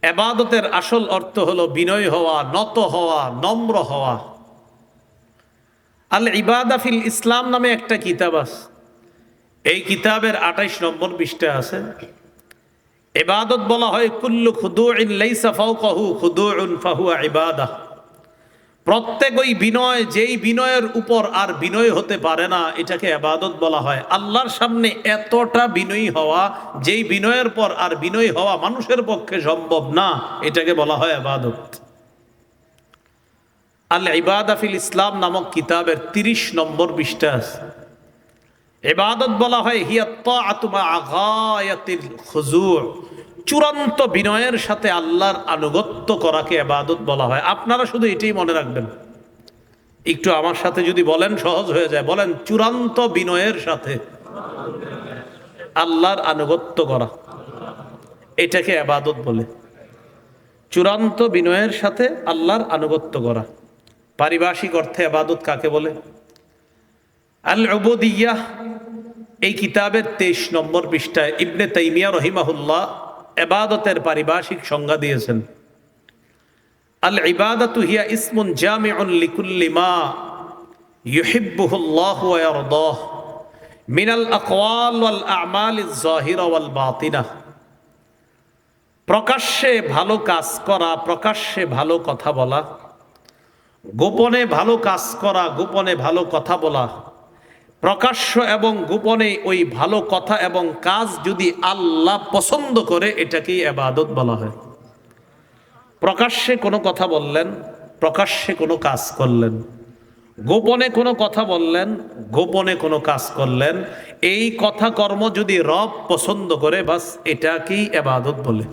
ইবাদতের আসল অর্থ হলো বিনয় হওয়া, নত হওয়া, নম্র হওয়া। আল ইবাদা ফিল ইসলাম নামে একটা কিতাব আছে। এই কিতাবের ২৮ নম্বর পৃষ্ঠা আছে। ইবাদত বলা হয় কুল্লু খুদুইন লাইসা ফাওকাহু খুদুউন ফাহুয়া ইবাদাহ। প্রত্যেক ওই বিনয়, যেই বিনয়ের উপর আর বিনয় হতে পারে না, এটাকে ইবাদত বলা হয়। আল্লাহর সামনে এতটা বিনয়ী হওয়া, যেই বিনয়ের পর আর বিনয় হওয়া মানুষের পক্ষে সম্ভব না, এটাকে বলা হয় ইবাদত। আল ইবাদা ফিল ইসলাম নামক কিতাবের ৩০ নম্বর পৃষ্ঠা আছে। ইবাদত বলা হয় হিয়া তাআতু মা গায়াতিল খুজু', চূড়ান্ত বিনয়ের সাথে আল্লাহর আনুগত্য করাকে ইবাদত বলা হয়। আপনারা শুধু এটাই মনে রাখবেন, একটু আমার সাথে যদি বলেন সহজ হয়ে যায়। বলেন, চূড়ান্ত বিনয়ের সাথে আল্লাহর আনুগত্য করা, এটাকে ইবাদত বলে। চূড়ান্ত বিনয়ের সাথে আল্লাহর আনুগত্য করা। পারিভাষিক অর্থে ইবাদত কাকে বলে? আল উবুদিয়্যাহ এই কিতাবের ২৩ নম্বর পৃষ্ঠায় ইবনে তাইমিয়া রহিমাহুল্লাহ ইবাদতের পারিভাষিক সংজ্ঞা দিয়েছেন। আল ইবাদাতু হিয়া ইসমুন জামিউন লিকুল্লি মা ইউহিব্বুহুল্লাহু ওয়া ইয়ারদাহ মিনাল আকওয়াল ওয়াল আমালিজ যাহিরা ওয়াল বাতিনা। প্রকাশ্যে ভালো কাজ করা, প্রকাশ্যে ভালো কথা বলা, গোপনে ভালো কাজ করা, গোপনে ভালো কথা বলা, প্রকাশ্য এবং গোপনে ওই ভালো কথা এবং কাজ যদি আল্লাহ পছন্দ করে, এটাকেই ইবাদত বলা হয়। প্রকাশ্যে কোনো কথা বললেন, প্রকাশ্যে কোনো কাজ করলেন, গোপনে কোনো কথা বললেন, গোপনে কোনো কাজ করলেন, এই কথা কর্ম যদি রব পছন্দ করে, বাস এটাকেই ইবাদত বলে।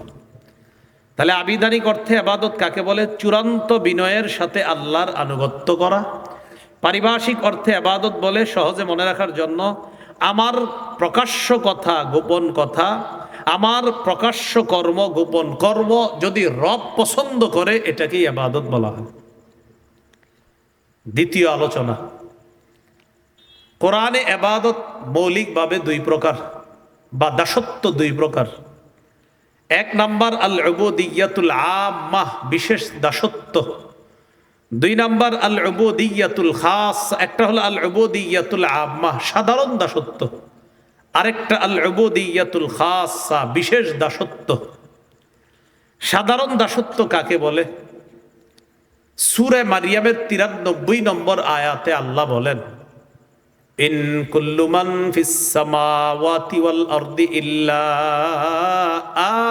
তাহলে আবিধানিক অর্থে ইবাদত কাকে বলে? চূড়ান্ত বিনয়ের সাথে আল্লাহর আনুগত্য করা। পারিভাষিক অর্থে ইবাদত বলে, সহজে মনে রাখার জন্য, আমার প্রকাশ্য কথা, গোপন কথা, আমার প্রকাশ্য কর্ম, গোপন কর্ম যদি রব পছন্দ করে, এটাকেই ইবাদত বলা হয়। দ্বিতীয় আলোচনা, কোরআনে ইবাদত মৌলিকভাবে দুই প্রকার, বা দাসত্ব দুই প্রকার। এক নাম্বার আল উবুদিয়্যাতুল আম্মাহ, বিশেষ দাসত্ব। দুই নাম্বার আল উবুদিয়্যাতুল খাস। একটা হলো আল উবুদিয়্যাতুল আম্মাহ, সাধারণ দাসত্ব। আরেকটা আল উবুদিয়্যাতুল খাসা, বিশেষ দাসত্ব। সাধারণ দাসত্ব কাকে বলে? সূরা মারিয়ামের ৯৩ নম্বর আয়াতে আল্লাহ বলেন, ইন কুল্লু মান ফিস সামাওয়াতি ওয়াল আরদি ইল্লা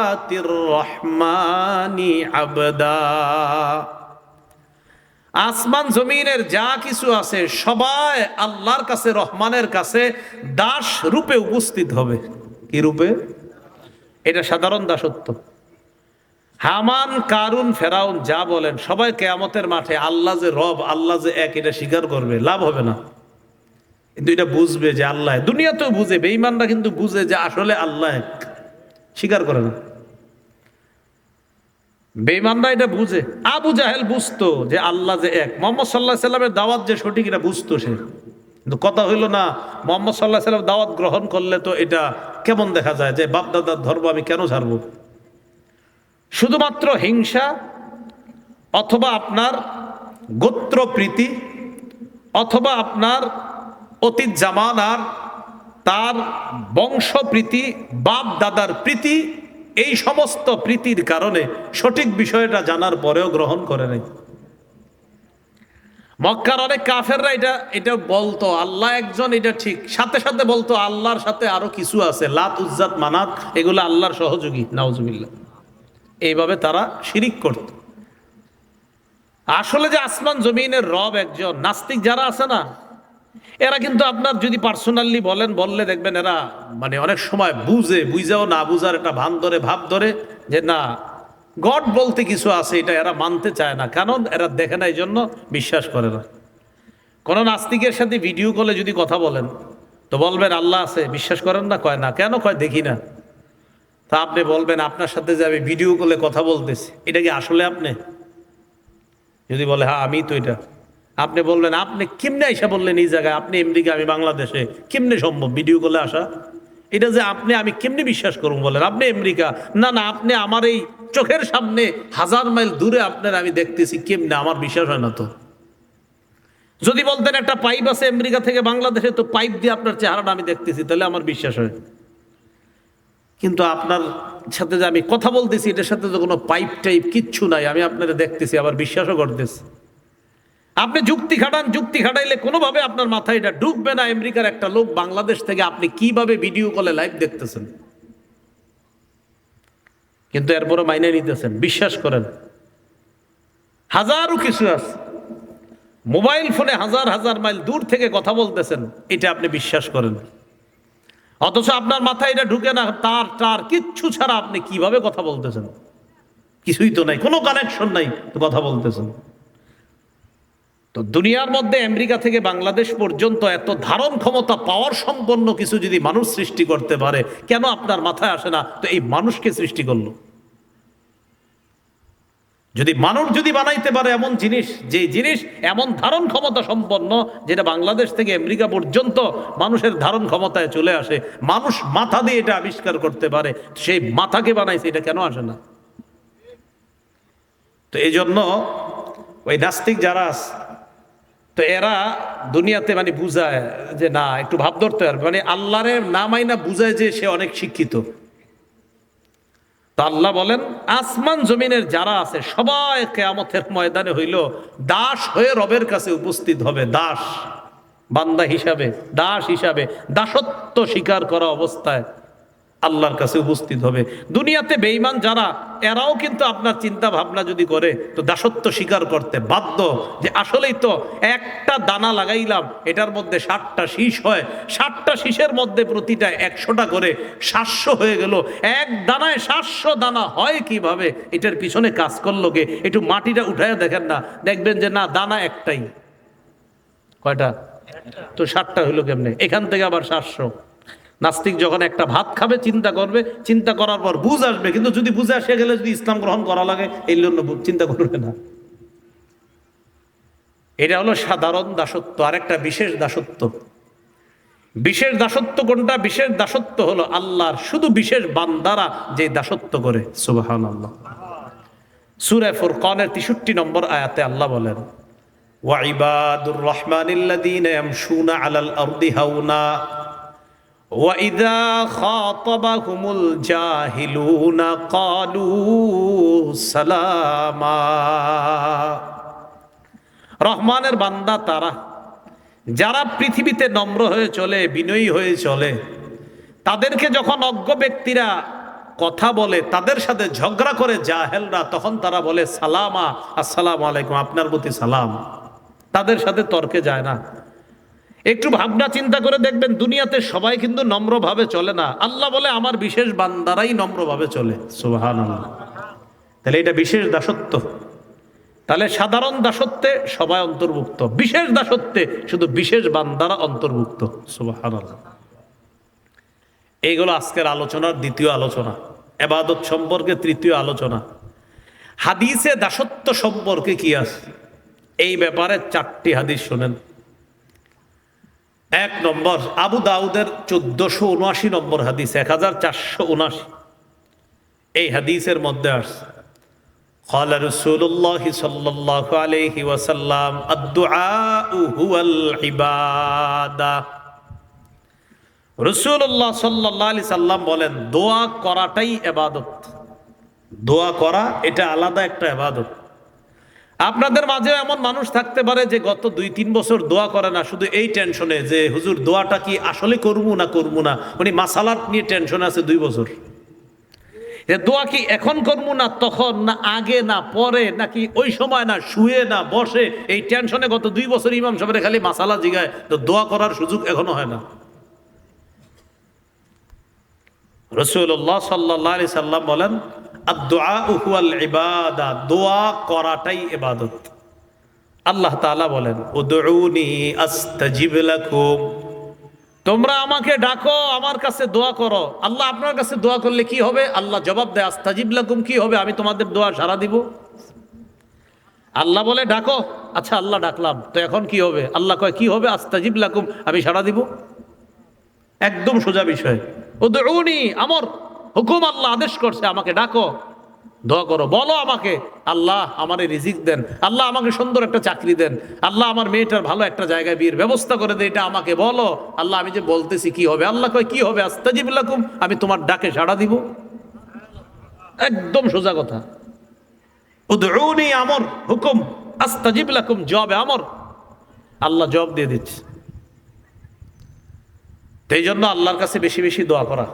আতির রহমানি আবদা। আসমান জমিনের যা কিছু আছে সবাই আল্লাহর কাছে, রহমানের কাছে দাস রূপে উপস্থিত হবে। কি রূপে? এটা সাধারণ দাসত্ব। হামান, কারুন, ফেরাউন যা বলেন, সবাই কিয়ামতের মাঠে আল্লাহ যে রব, আল্লাহ যে এক, এটা স্বীকার করবে, লাভ হবে না। কিন্তু এটা বুঝবে যে আল্লাহ। দুনিয়াতেও বুঝে, বেঈমানরা কিন্তু বুঝে যে আসলে আল্লাহ এক, স্বীকার করে না। বেঈমানরা এটা বুঝে। আবু জাহেল বুঝতো যে আল্লাহ যে এক। মুহাম্মদ সাল্লাল্লাহু আলাইহি সাল্লামের দাওয়াত যে সঠিক, এটা বুঝতো সে। কিন্তু কথা হইল না, মুহাম্মদ সাল্লাল্লাহু আলাইহি সাল্লাম দাওয়াত গ্রহণ করলে তো এটা কেমন দেখা যায় যে বাপ দাদার ধর্ম আমি কেন ছাড়ব? শুধুমাত্র হিংসা, অথবা আপনার গোত্র প্রীতি, অথবা আপনার অতীত জামানার তার বংশপ্রীতি, বাপ দাদার প্রীতি, এই সমস্ত প্রীতির কারণে সঠিক বিষয়টা জানার পরেও গ্রহণ করে নাই। মক্কার অনেক কাফেররা এটা বলতো আল্লাহ একজন, এটা ঠিক, সাথে সাথে বলতো আল্লাহর সাথে আরো কিছু আছে, লাত, উজ্জাত, মানাত, এগুলো আল্লাহর সহযোগী, নাউজুবিল্লাহ। এইভাবে তারা শিরিক করত। আসলে যে আসমান জমিনের রব একজন, নাস্তিক যারা আছে না, এরা কিন্তু আপনার যদি পার্সোনালি বললে দেখবেন এরা মানে অনেক সময় বুঝেও না বুঝার একটা ভান ধরে, ভাব ধরে যে না, গড বলতে কিছু আছে, এটা এরা মানতে চায় না। কারণ এরা দেখে না, এই জন্য বিশ্বাস করে না। কোন নাস্তিকের সাথে ভিডিও কলে যদি কথা বলেন, তো বলবেন আল্লাহ আছে, বিশ্বাস করেন না? কয় না। কেন? কয় দেখি না। তা আপনি বলবেন আপনার সাথে যে আমি ভিডিও কলে কথা বলতেছি, এটা কি আসলে আপনি? যদি বলে হ্যাঁ আমি তো, এটা আপনি বলবেন আপনি কেমনে আইসা বললেন এই জায়গায়, আপনি আমেরিকা, আমি বাংলাদেশে, কেমনে সম্ভব ভিডিও কলে আসা? এটা যে আপনি, আমি কেমনে বিশ্বাস করবো? বলেন আপনি আমেরিকা, না না, আপনি আমার এই চোখের সামনে 1000 মাইল দূরে আপনার আমি দেখতেছি, কেমনে আমার বিশ্বাস হয় না। তো যদি বলতেন একটা পাইপ আছে আমেরিকা থেকে বাংলাদেশে, তো পাইপ দিয়ে আপনার চেহারাটা আমি দেখতেছি, তাহলে আমার বিশ্বাস হয়। কিন্তু আপনার সাথে যে আমি কথা বলতেছি, এটার সাথে তো কোনো পাইপ টাইপ কিচ্ছু নাই, আমি আপনারা দেখতেছি, আবার বিশ্বাসও করতেছি। আপনি যুক্তি খাটান, যুক্তি খাটাইলে কোনোভাবে আপনার মাথায় এটা ঢুকবে না আমেরিকার একটা লোক বাংলাদেশ থেকে আপনি কিভাবে ভিডিও কলে লাইভ দেখতেছেন। কিন্তু এরপরে মাইনে নিতেছেন, বিশ্বাস করেন। হাজারো কিছু আছে, মোবাইল ফোনে 1000 মাইল দূর থেকে কথা বলতেছেন, এটা আপনি বিশ্বাস করেন। অথচ আপনার মাথায় এটা ঢুকে না, তার কিচ্ছু ছাড়া আপনি কিভাবে কথা বলতেছেন। কিছুই তো নাই, কোনো কানেকশন নাই, তো কথা বলতেছেন। তো দুনিয়ার মধ্যে আমেরিকা থেকে বাংলাদেশ পর্যন্ত এত ধারণ ক্ষমতা পাওয়ার সম্পন্ন কিছু যদি মানুষ সৃষ্টি করতে পারে, কেন আপনার মাথায় আসে না তো এই মানুষকে সৃষ্টি করলো? যদি মানুষ যদি বানাইতে পারে এমন জিনিস, যে জিনিস এমন ধারণ ক্ষমতা সম্পন্ন, যেটা বাংলাদেশ থেকে আমেরিকা পর্যন্ত মানুষের ধারণ ক্ষমতায় চলে আসে, মানুষ মাথা দিয়ে এটা আবিষ্কার করতে পারে, সেই মাথাকে বানাইছে, এটা কেন আসে না? তো এই জন্য ওই নাস্তিক যারা আছে, তো এরা দুনিয়াতে মানে বুঝায় যে না, একটু ভাব ধরতে পারবে, মানে আল্লাহরে না মাইনা বুঝায় যে সে অনেক শিক্ষিত। তো আল্লাহ বলেন, আসমান জমিনের যারা আছে সবাই কিয়ামতের ময়দানে হইল দাস হয়ে রবের কাছে উপস্থিত হবে। দাস, বান্দা হিসাবে, দাস হিসাবে, দাসত্ব স্বীকার করা অবস্থায় আল্লাহর কাছে উপস্থিত হবে। দুনিয়াতে বেঈমান যারা, এরাও কিন্তু আপনার চিন্তা ভাবনা যদি করে, তো দাসত্ব স্বীকার করতে বাধ্য, যে আসলেই তো একটা দানা লাগাইলাম, এটার মধ্যে 60টা শীষ হয়, 60টা শীষের মধ্যে প্রতিটা 100টা করে, 700 হয়ে গেল। এক দানায় 700 দানা হয় কিভাবে? এটার পিছনে কাজ করলো কে? একটু মাটিটা উঠায় দেখেন না, দেখবেন যে না, দানা একটাই। কয়টা? তো 60টা হইলো কেমনে? এখান থেকে আবার 700। নাস্তিক যখন একটা ভাত খাবে চিন্তা করবে, চিন্তা করার পর বুঝ আসবে, কিন্তু যদি বুঝে আসে গেলে যদি ইসলাম গ্রহণ করা লাগে, এই জন্য চিন্তা করবে না। এটা হলো সাধারণ দাসত্ব। আরেকটা বিশেষ দাসত্ব। বিশেষ দাসত্ব কোনটা? বিশেষ দাসত্ব হলো আল্লাহর শুধু বিশেষ বান্দারা যে দাসত্ব করে। সুবহানাল্লাহ। সূরা ফুরকানের 63 নম্বর আয়াতে আল্লাহ বলেন, ওয়া ইবাদুর রহমানিল্লাযীনা ইয়ামশুনা আলাল আরদি হাওনা وَإِذَا خَاطَبَهُمُ الْجَاهِلُونَ قَالُوا سَلَامًا। রহমানের বান্দা তারা যারা পৃথিবীতে নম্র হয়ে চলে, বিনয়ী হয়ে চলে, তাদেরকে যখন অজ্ঞ ব্যক্তিরা কথা বলে, তাদের সাথে ঝগড়া করে জাহেলরা, তখন তারা বলে সালামা, আসসালামু আলাইকুম, আপনার প্রতি সালাম। তাদের সাথে তর্কে যায় না। একটু ভাবনা চিন্তা করে দেখবেন, দুনিয়াতে সবাই কিন্তু নম্রভাবে চলে না। আল্লাহ বলে আমার বিশেষ বান্দারাই নম্রভাবে চলে। সুবহানাল্লাহ। তাহলে এটা বিশেষ দাসত্ব। তাহলে সাধারণ দাসত্বে সবাই অন্তর্ভুক্ত, বিশেষ দাসত্বে শুধু বিশেষ বান্দারা অন্তর্ভুক্ত। সুবহানাল্লাহ। এইগুলো আজকের আলোচনার দ্বিতীয় আলোচনা, ইবাদত সম্পর্কে তৃতীয় আলোচনা। হাদিসে দাসত্ব সম্পর্কে কি আছে, এই ব্যাপারে 4টি হাদিস শোনেন। 1 নম্বর, আবু দাউদের 1479 নম্বর হাদিস, 1479। এই হাদিসের মধ্যে আসছে, قال رسول الله صلى الله عليه وسلم الدعاء هو العبادة। রাসূলুল্লাহ সাল্লাল্লাহু আলাইহি সাল্লাম বলেন, দোয়া করাটাই ইবাদত। দোয়া করা এটা আলাদা একটা ইবাদত। আপনাদের মাঝে এমন মানুষ থাকতে পারে যে গত 2-3 বছর দোয়া করে না, শুধু এই টেনশনে যে হুজুর দোয়াটা কি আসলে করবো না, উনি মাসালাত নিয়ে টেনশন আছে 2 বছর, যে দোয়া কি এখন করবো না তখন, না আগে না পরে, নাকি ওই সময় না শুয়ে না বসে, এই টেনশনে গত 2 বছর ইমাম সাহেবের খালি মাসালা জিগায়, তো দোয়া করার সুযোগ এখনো হয় না। রাসূলুল্লাহ সাল্লাল্লাহু আলাইহি সাল্লাম বলেন, আদ-দুআউ হুয়াল ইবাদা, দোয়া করাটাই ইবাদত। আল্লাহ তাআলা বলেন, উদউনি আস্তাজিব লাকুম, তোমরা আমাকে ডাকো, আমার কাছে দোয়া করো। আল্লাহ আপনার কাছে দোয়া করলে কি হবে? আল্লাহ জবাব দেয়, আস্তাজিব লাকুম, কি হবে? আমি তোমাদের দোয়া সাড়া দিব। আল্লাহ বলে ডাকো, আচ্ছা আল্লাহ ডাকলাম, তো এখন কি হবে? আল্লাহ কয় কি হবে? আস্তাজিব লাকুম, আমি সাড়া দিব। একদম সোজা বিষয়। উদউনি, আমার হুকুম, আল্লাহ আদেশ করছে আমাকে ডাকো। দোয়া করো, বলো আমাকে, আল্লাহ আমারে রিজিক দেন, আল্লাহ আমাকে সুন্দর একটা চাকরি দেন, আল্লাহ আমার মেয়েটার ভালো একটা জায়গায় বিয়ের ব্যবস্থা করে দেন, এটা আমাকে বলো। আল্লাহ আমি যে বলতেছি কি হবে? আল্লাহ কয় কি হবে? আস্তাজিব লাকুম, আমি তোমার ডাকে সাড়া দিব। একদম সোজা কথা। উদউনি আমর হুকুম আস্তাজিব লাকুম, জবাবে আমর, আল্লাহ জবাব দিয়ে দিচ্ছে। এই জন্য আল্লাহর কাছে বেশি বেশি দোয়া করা।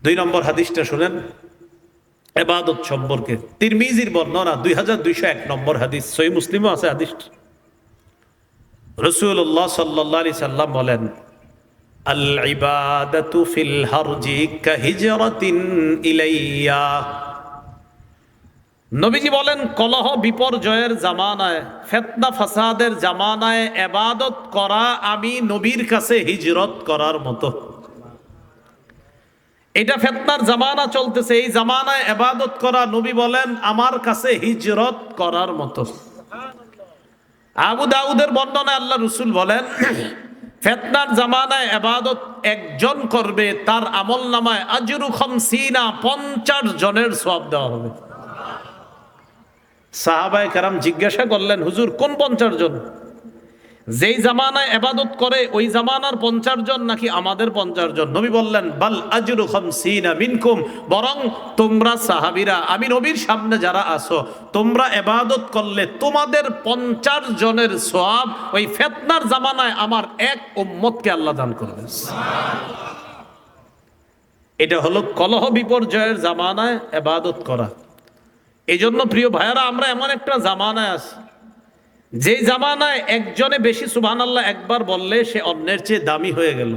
2 নম্বর হাদিসটা শুনেন ইবাদত সম্পর্কে, তিরমিজির বর্ণনা 2201 নম্বর হাদিস, সহিহ মুসলিমও আছে হাদিসটা। রাসূলুল্লাহ সাল্লাল্লাহু আলাইহি সাল্লাম বলেন, আল ইবাদাতু ফিল হারজি কাহিজরাতিন ইলাইয়া। নবীজি বলেন, কলহ বিপর্যয়ের জামানায়, ফিতনা ফাসাদের জামানায় ইবাদত করা আমি নবীর কাছে হিজরত করার মতো। এটা ফিতনার জামানা চলতেছে, এই জামানায় ইবাদত করা নবী বলেন আমার কাছে হিজরত করার মতো। আবু দাউদের বর্ণনায় আল্লাহ রাসূল বলেন, ফিতনার জামানায় ইবাদত একজন করবে, তার আমলনামায় আজরু 50 জনের সওয়াব দেওয়া হবে। সাহাবায়ে কেরাম জিজ্ঞাসা করলেন, হুজুর কোন 50 জন? যেই জামানায় ইবাদত করে ওই জামানার 50 জন নাকি আমাদের 50 জন? নবী বললেন, বাল আজরু 50 মিনকুম, বরং তোমরা সাহাবীরা, আমি নবীর সামনে যারা আছো, তোমরা ইবাদত করলে তোমাদের 50 জনের সওয়াব ওই ফিতনার জামানায় আমার এক উম্মতকে আল্লাহ দান করবে। এটা হলো কলহ বিপর্যয়ের জামানায় ইবাদত করা। এই জন্য প্রিয় ভাইয়ারা, আমরা এমন একটা জামানায় আছি, যে জামানায় একজনে বেশি সুবহানাল্লাহ একবার বললে সে অন্যের চেয়ে দামি হয়ে গেল।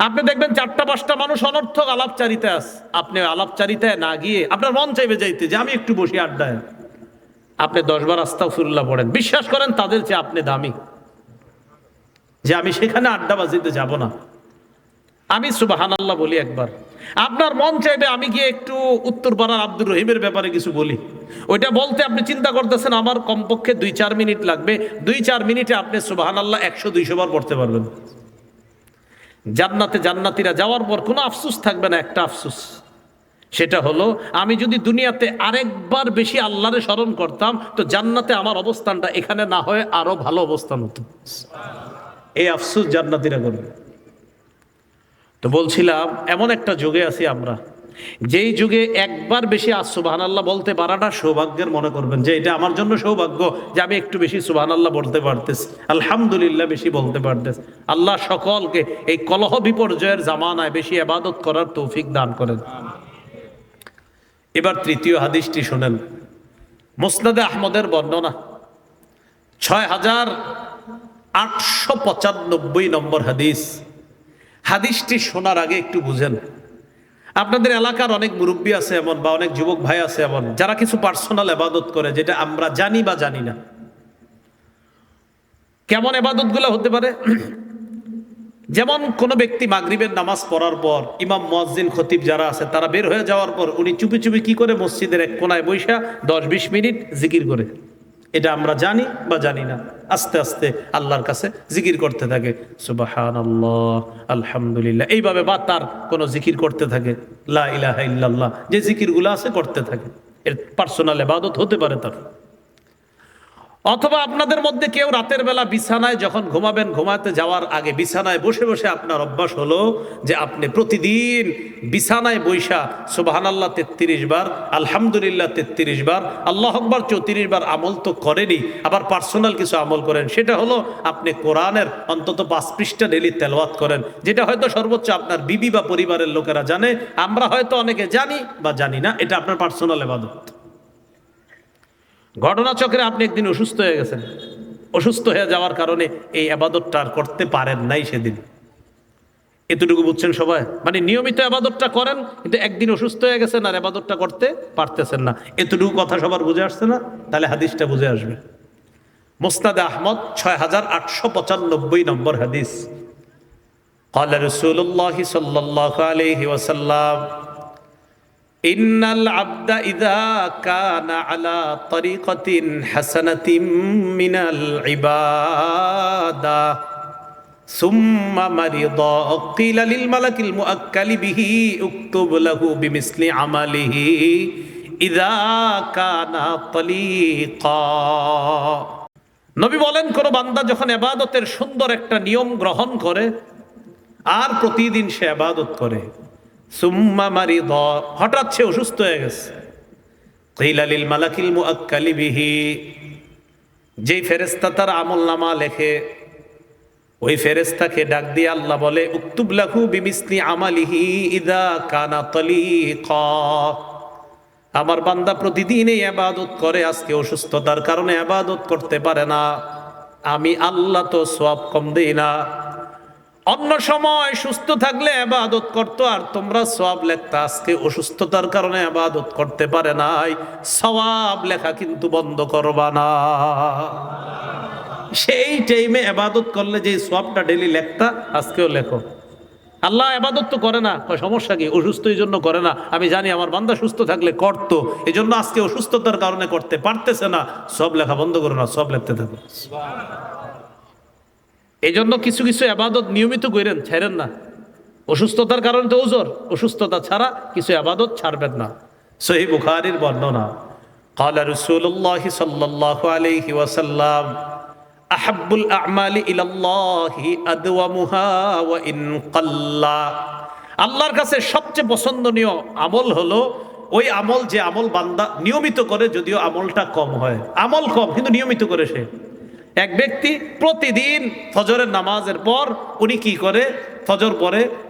আপনি দেখবেন 4-5টা মানুষ অনর্থক আলাপচারিতায় আছে, আপনি আলাপচারিতায় না গিয়ে আপনার মন চাইবে যাইতে যে আমি একটু বসি আড্ডায়, আপনি 10 বার আস্তাগফিরুল্লাহ পড়েন, বিশ্বাস করেন তাদের চেয়ে আপনি দামি, যে আমি সেখানে আড্ডাবাজিতে যাব না, আমি সুবহানাল্লাহ বলি একবার। আপনার মন চাইবে আমি গিয়ে একটু উত্তরপাড়ার আব্দুর রহিমের ব্যাপারে কিছু বলি, ওইটা বলতে আপনি চিন্তা করতেছেন আমার কমপক্ষে 2-4 মিনিট লাগবে, 2-4 মিনিটে আপনি সুবহানাল্লাহ 100-200 বার পড়তে পারবেন। জান্নাতে জান্নাতীরা যাওয়ার পর কোনো আফসোস থাকবে না, একটা আফসোস, সেটা হলো আমি যদি দুনিয়াতে আরেকবার বেশি আল্লাহরে স্মরণ করতাম তো জান্নাতে আমার অবস্থানটা এখানে না হয়ে আরো ভালো অবস্থান হতো। এই আফসোস জান্নাতীরা করবে। তো বলছিলাম এমন একটা যুগে আছি আমরা, যেই যুগে একবার বেশি সুবহানাল্লাহ বলতে পারাটা সৌভাগ্যের মনে করবেন, যে এটা আমার জন্য সৌভাগ্য যে আমি একটু বেশি সুবহানাল্লাহ বলতে পারতেছি, আলহামদুলিল্লাহ বেশি বলতে পারতেছি। আল্লাহ সকলকে এই কলহ বিপর্যয়ের জামানায় বেশি ইবাদত করার তৌফিক দান করেন। এবার তৃতীয় হাদিসটি শুনেন, মুসনাদে আহমদের বর্ণনা 6895 নম্বর হাদিস। হাদিসটি শোনার আগে একটু বুঝেন, আপনাদের এলাকার অনেক মুরব্বী আছে এমন, বা অনেক যুবক ভাই আছে এমন, যারা কিছু পার্সোনাল ইবাদত করে যেটা আমরা জানি বা জানি না। কেমন ইবাদতগুলো হতে পারে? যেমন কোন ব্যক্তি মাগরিবের নামাজ পড়ার পর ইমাম মুয়াজ্জিন খতিব যারা আছে তারা বের হয়ে যাওয়ার পর উনি চুপি চুপি কি করে মসজিদের এক কোনায় বৈশা 10-20 মিনিট জিকির করে। এটা আমরা জানি বা জানি না। আস্তে আস্তে আল্লাহর কাছে জিকির করতে থাকে, সুবহানাল্লাহ, আলহামদুলিল্লাহ, এইভাবে, বা তার কোনো জিকির করতে থাকে, লা ইলাহা ইল্লাল্লাহ, যে জিকিরগুলো আছে করতে থাকে। এর পার্সোনাল ইবাদত হতে পারে তার। অথবা আপনাদের মধ্যে কেউ রাতের বেলা বিছানায় যখন ঘুমাবেন, ঘুমাতে যাওয়ার আগে বিছানায় বসে বসে আপনার অভ্যাস হলো যে আপনি প্রতিদিন বিছানায় বৈশা সুবহানাল্লাহ 33 বার, আলহামদুলিল্লাহ 33 বার, আল্লাহু আকবার 34 বার আমল তো করেনই, আবার পার্সোনাল কিছু আমল করেন। সেটা হলো আপনি কোরআনের অন্তত 5 পৃষ্ঠা ডেলি তেলাওয়াত করেন, যেটা হয়তো সর্বোচ্চ আপনার বিবি বা পরিবারের লোকেরা জানে, আমরা হয়তো অনেকে জানি বা জানি না। এটা আপনার পার্সোনাল ইবাদত। ঘটনাচক্রে আপনি একদিন অসুস্থ হয়ে গেছেন, অসুস্থ হয়ে যাওয়ার কারণে এই ইবাদতটা আর করতে পারেন নাই সেদিন। এতটুকু বুঝছেন সবাই? মানে নিয়মিত ইবাদতটা করেন, কিন্তু একদিন অসুস্থ হয়ে গেছেন আর ইবাদতটা করতে পারতেছেন না। এতটুকু কথা সবার বুঝে আসছে না? তাহলে হাদিসটা বুঝে আসবে। মুসনাদে আহমদ 6895 নম্বর হাদিস। قال رسول الله صلى الله عليه وسلم ইন্নাল আবদা ইযা কানা আলা তরিকাতিন হাসানাতিন মিনাল ইবাদা সুম্মা মারিদা কিলা লিল মালাকিল মুআক্কালি বিহি উকতুব লাহু বিমিসলি আমালিহি ইযা কানা তালিকা। নবী বলেন, কোন বান্দা যখন ইবাদতের সুন্দর একটা নিয়ম গ্রহণ করে আর প্রতিদিন সে ইবাদত করে, সুম্মা মারিদা, হঠাৎ সে অসুস্থ হয়ে গেছে, কিলা লিল মালাকিল মুআক্কালি বিহি, যেই ফেরেশতা তার আমলনামা লেখে, ওই ফেরেশতাকে ডাক দিয়ে আল্লাহ বলে, উকতুব লাহু বিমিসলি আমালিহি ইযা কানা তালিকা। আমার বান্দা প্রতিদিন এই ইবাদত করে, আজকে অসুস্থতার কারণে ইবাদত করতে পারে না, আমি আল্লাহ তো সওয়াব কম দেই না। অন্য সময় সুস্থ থাকলে ইবাদত করতো আর তোমরা সওয়াব লেখতা, আজকে অসুস্থতার কারণে ইবাদত করতে পারে নাই, সওয়াব লেখা কিন্তু বন্ধ করবা না। সেই টাইমে ইবাদত করলে যে সওয়াবটা ডেইলি লেখতা, আজকেও লেখো। আল্লাহ ইবাদত তো করে না, সমস্যা কি, অসুস্থ এই জন্য করে না, আমি জানি আমার বান্দা সুস্থ থাকলে করতো, এই জন্য আজকে অসুস্থতার কারণে করতে পারতেছে না, সব লেখা বন্ধ করো না, সব লিখতে থাকো। এই জন্য কিছু কিছু ইবাদত নিয়মিত করেন, ছাড়েন না। অসুস্থতার কারণে তো ওজর, অসুস্থতা ছাড়া কিছু ইবাদত ছাড়বেন না। সহিহ বুখারীর বর্ণনা, ক্বালা রাসূলুল্লাহ সাল্লাল্লাহু আলাইহি ওয়াসাল্লাম, আহাব্বুল আ'মালি ইলাল্লাহি আদওয়ামুহা ওয়া ইন কাল্লা। আল্লাহর কাছে সবচেয়ে পছন্দনীয় আমল হলো ওই আমল যে আমল বান্দা নিয়মিত করে, যদিও আমলটা কম হয়, আমল কম কিন্তু নিয়মিত করে সে। এক ব্যক্তি প্রতিদিন ফজরের নামাজের পর উনি কি করে, ফজর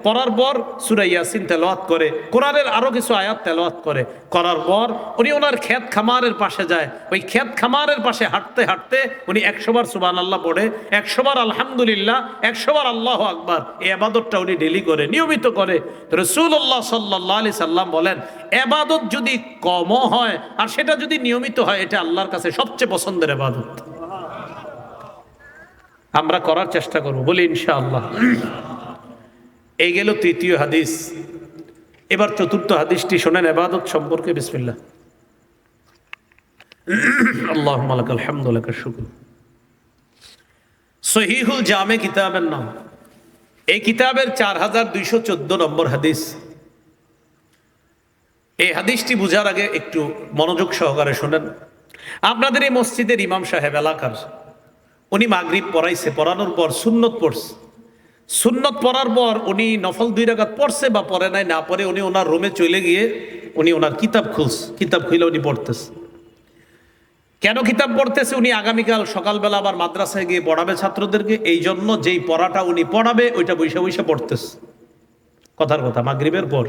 পড়ার পর সূরা ইয়াসিন তেলাওয়াত করে, কোরআনের আরো কিছু আয়াত তেলাওয়াত করে, করার পর উনি ওনার ক্ষেত খামারের পাশে যায়, ওই ক্ষেত খামারের পাশে হাঁটতে হাঁটতে উনি 100 বার সুবহানাল্লাহ পড়ে, 100 বার আলহামদুলিল্লাহ, 100 বার আল্লাহু আকবার। এই ইবাদতটা উনি ডেইলি করে, নিয়মিত করে। রাসূলুল্লাহ সাল্লাল্লাহু আলাইহি সাল্লাম বলেন, ইবাদত যদি কমও হয় আর সেটা যদি নিয়মিত হয়, এটা আল্লাহর কাছে সবচেয়ে পছন্দের ইবাদত। আমরা করার চেষ্টা করব, বলি ইনশাআল্লাহ। এই গেল তৃতীয় হাদিস। এবার চতুর্থ হাদিসটি শোনেন ইবাদত সম্পর্কে। বিসমিল্লাহ। আল্লাহুম্মা লাকাল হামদু ওয়া লাকাশ শুকর। সহিহুল জামে কিতাবের নাম। এই কিতাবের 4214 নম্বর হাদিস। এই হাদিসটি বুঝার আগে একটু মনোযোগ সহকারে শোনেন। আপনাদের এই মসজিদের ইমাম সাহেব এলাকার, উনি মাগরিব পড়াইছে, পড়ানোর পর সুন্নত পড়ছে, সুন্নত পড়ার পর উনি নফল 2 রাকাত পড়ছে বা পড়ে নাই, না পড়ে উনি ওনার রুমে চলে গিয়ে উনি ওনার কিতাব খুলছে, কিতাব খুলে উনি পড়তেছে। কেন কিতাব পড়তেছে? উনি আগামীকাল সকালবেলা আবার মাদ্রাসায় গিয়ে পড়াবে ছাত্রদেরকে, এই জন্য যেই পড়াটা উনি পড়াবে ওইটা বসে বসে পড়তেছে, কথার কথা মাগরিবের পর।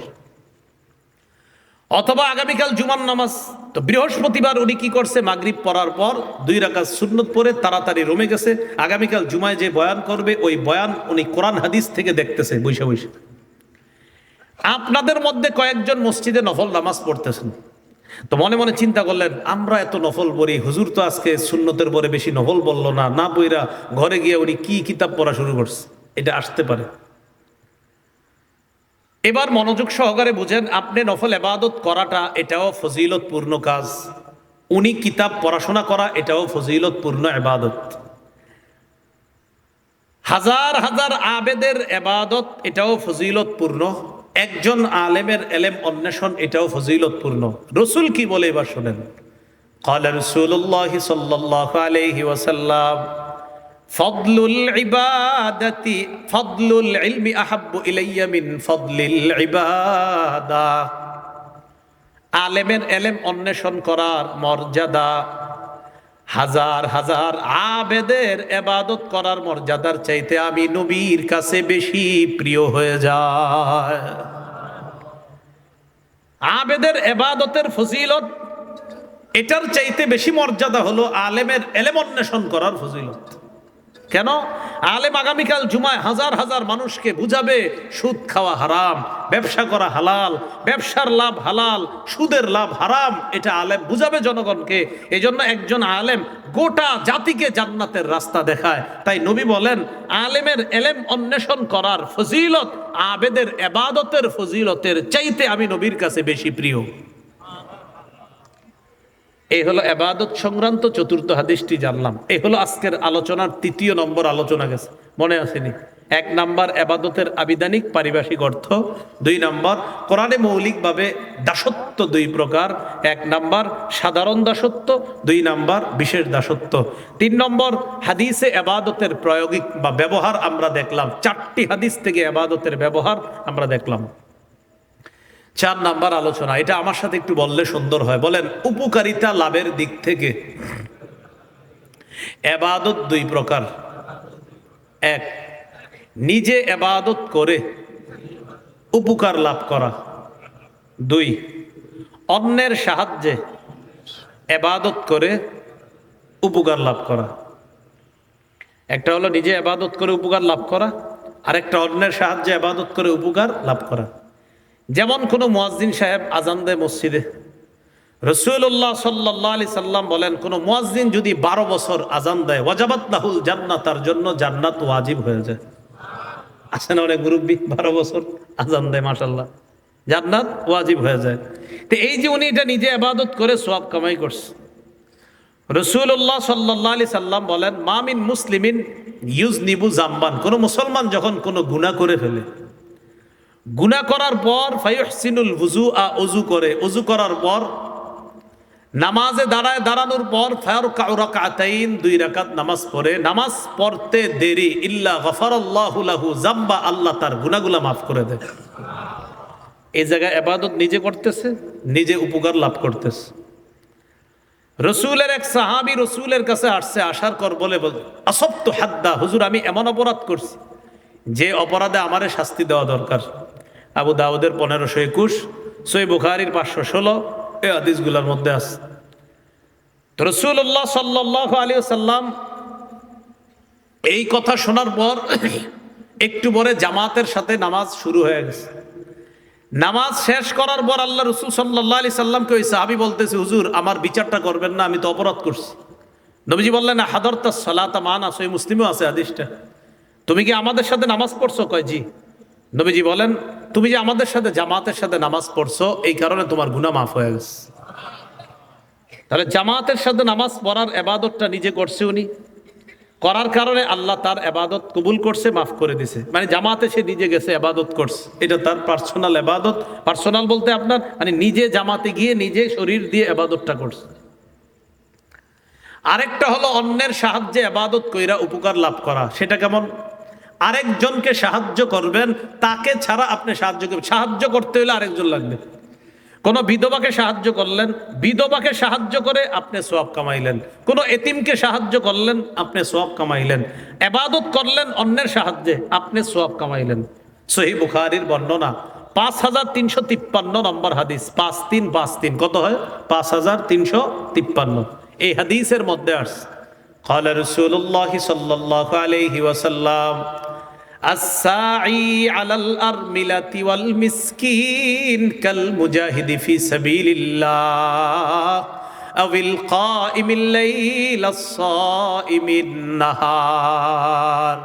অথবা আগামীকাল জুমার নামাজ, তো বৃহস্পতিবার উনি কি করছে, মাগরিব পড়ার পর 2 রাকাত সুন্নত পড়ে তাড়াতাড়ি রুমে গেছে, আগামীকাল জুমায় যে বয়ান করবে ওই বয়ান উনি কোরআন হাদিস থেকে দেখতেছে বসে বসে। আপনাদের মধ্যে কয়েকজন মসজিদে নফল নামাজ পড়তেছেন, তো মনে মনে চিন্তা করলেন, আমরা এত নফল পড়ি, হুজুর তো আজকে সুন্নতের পরে বেশি নফল বললো না, না বইরা ঘরে গিয়ে উনি কি কিতাব পড়া শুরু করছে, এটা আসতে পারে। এবার মনোযোগ সহকারে বুঝেন, আপনি নফল ইবাদত করাটা এটাও ফজিলতপূর্ণ কাজ, উনি কিতাব পড়াশোনা করা এটাও ফজিলতপূর্ণ ইবাদত। হাজার হাজার আবেদের ইবাদত এটাও ফজিলতপূর্ণ, একজন আলেমের ইলম অন্বেষণ এটাও ফজিলতপূর্ণ। রাসূল কি বলে এবার শুনেন। ক্বালা রাসূলুল্লাহ সাল্লাল্লাহু আলাইহি ওয়াসাল্লাম, ফাদলুল ইবাদাতি ফাদলুল ইলমি আহাব্বু ইলাইয়া মিন ফাদলিল ইবাদা। আলেমের ইলম অন্বেষণ করার মর্যাদা হাজার হাজার আবেদের ইবাদত করার মর্যাদার চাইতে আমি নবীর কাছে বেশি প্রিয় হয়ে যায়। আবেদের ইবাদতের ফজিলত এটার চাইতে বেশি মর্যাদা হলো আলেমের ইলম অন্বেষণ করার ফজিলত। কেন? আলেম আগামীকাল জুমায় হাজার হাজার মানুষকে বুঝাবে সুদ খাওয়া হারাম, ব্যবসা করা হালাল, ব্যবসার লাভ হালাল, সুদের লাভ হারাম, এটা আলেম বুঝাবে জনগণকে। এজন্য একজন আলেম গোটা জাতিকে জান্নাতের রাস্তা দেখায়। তাই নবী বলেন, আলেমের ইলম অন্বেষণ করার ফজিলত আবেদের ইবাদতের ফজিলতের চাইতে আমি নবীর কাছে বেশি প্রিয়। এই হলো ইবাদত সংক্রান্ত চতুর্থ হাদিসটি জানলাম। এই হলো আজকের আলোচনার 3য় নম্বর আলোচনা গেছে, মনে আসেনি? এক নাম্বার এবাদতের আবিধানিক পারিভাষিক অর্থ, দুই নাম্বার কোরআনে মৌলিকভাবে দাসত্ব দুই প্রকার, এক নাম্বার সাধারণ দাসত্ব, দুই নাম্বার বিশেষ দাসত্ব, তিন নম্বর হাদিসে এবাদতের প্রয়োগিক বা ব্যবহার আমরা দেখলাম, 4টি হাদিস থেকে এবাদতের ব্যবহার আমরা দেখলাম। 4 নাম্বার আলোচনা, এটা আমার সাথে একটু বললে সুন্দর হয়। বলেন, উপকারিতা লাভের দিক থেকে এবাদত দুই প্রকার। এক, নিজে এবাদত করে উপকার লাভ করা। দুই, অন্যের সাহায্যে এবাদত করে উপকার লাভ করা। একটা হলো নিজে এবাদত করে উপকার লাভ করা, আরেকটা অন্যের সাহায্যে এবাদত করে উপকার লাভ করা। যেমন কোনো মুয়াজ্জিন সাহেব আজান দেয় মসজিদে, রাসূলুল্লাহ সাল্লাল্লাহু আলাইহি সাল্লাম বলেন, কোনো মুয়াজ্জিন যদি 12 বছর আজান দেয়, ওয়াজাবাত লাহুল জান্নাত, তার জন্য জান্নাত ওয়াজিব হয়ে যায়। আছে না অনেক মুরব্বী 12 বছর আজান দেয়, মাশাআল্লাহ, জান্নাত ওয়াজিব হয়ে যায়। তো এই যে উনি এটা নিজে ইবাদত করে সওয়াব কামাই করছে। রাসূলুল্লাহ সাল্লাল্লাহু আলাইহি সাল্লাম বলেন, মা মিন মুসলিমিন ইউজনিবু জামবান, কোন মুসলমান যখন কোনো গুনাহ করে ফেলে, গুনাহ করার পর ফায়ুহসিনুল ওযুআ, ওযু করে, ওযু করার পর নামাজে দাঁড়ানোর পর ফায়ারকাউ রাকাতাইন, 2 রাকাত নামাজ পড়ে, নামাজ পড়তে দেরি, ইল্লা গফারাল্লাহু লাহু যামবা, আল্লাহ তার গুনাহগুলো মাফ করে দেয়। এই জায়গায় ইবাদত নিজে করতেছে, নিজে উপকার লাভ করতেছে। রসুলের এক সাহাবী রসুলের কাছে আসছে, আসার পর বলে, আসবতু হাদ্দা, হুজুর আমি এমন অপরাধ করছি যে অপরাধে আমারে শাস্তি দেওয়া দরকার। আবু দাউদের 1521, সহিহ বুখারীর 516 এই হাদিসগুলোর মধ্যে আছে। তো রাসূলুল্লাহ সাল্লাল্লাহু আলাইহি ওয়াসাল্লাম এই কথা শোনার পর একটু পরে জামাতের সাথে নামাজ শুরু হয়ে গেছে। নামাজ শেষ করার পর আল্লাহ রাসূল সাল্লাল্লাহু আলাইহি সাল্লামকে ওই সাহাবী বলতেছে, হুজুর আমার বিচারটা করবেন না, আমি তো অপরাধ করছি। নবীজি বললেন, হাদারতাস সালাতা মানা, সহিহ মুসলিমে আছে হাদিসটা, তুমি কি আমাদের সাথে নামাজ পড়ছো? কয় জি। নবীজি বলেন, তুমি যে আমাদের সাথে জামাতের সাথে নামাজ পড়ছো, এই কারণে তোমার গুনাহ মাফ হয়ে গেছে। তাহলে জামাতের সাথে নামাজ পড়ার ইবাদতটা নিজে করছে, উনি করার কারণে আল্লাহ তার ইবাদত কবুল করছে, মাফ করে দিছে। মানে জামাতে সে নিজে গেছে, ইবাদত করছে, এটা তার পার্সোনাল ইবাদত। পার্সোনাল বলতে আপনার মানে নিজে জামাতে গিয়ে নিজে শরীর দিয়ে ইবাদতটা করছে। আরেকটা হলো অন্যের সাহায্যে ইবাদত কইরা উপকার লাভ করা। সেটা কেমন? আরেকজনকে সাহায্য করবেন, তাকে ছাড়া আপনি সাহায্য করবেন। সাহায্য করতে হলে আরেকজন লাগবে। কোন বিধবাকে সাহায্য করলেন, বিধবাকে সাহায্য করে আপনি সওয়াব কামাইলেন। কোন এতিমকে সাহায্য করলেন, আপনি সওয়াব কামাইলেন। ইবাদত করলেন অন্যের সাহায্যে, আপনি সওয়াব কামাইলেন। সহিহ বুখারীর বর্ণনা, 5353 নম্বর হাদিস, 5353 কত হয়? 5353। এই হাদিসের মধ্যে আসছে, قال رسول الله صلى الله عليه وسلم الساعي على الأرملة والمسكين كالمجاهد في سبيل الله أو القائم الليل الصائم النهار।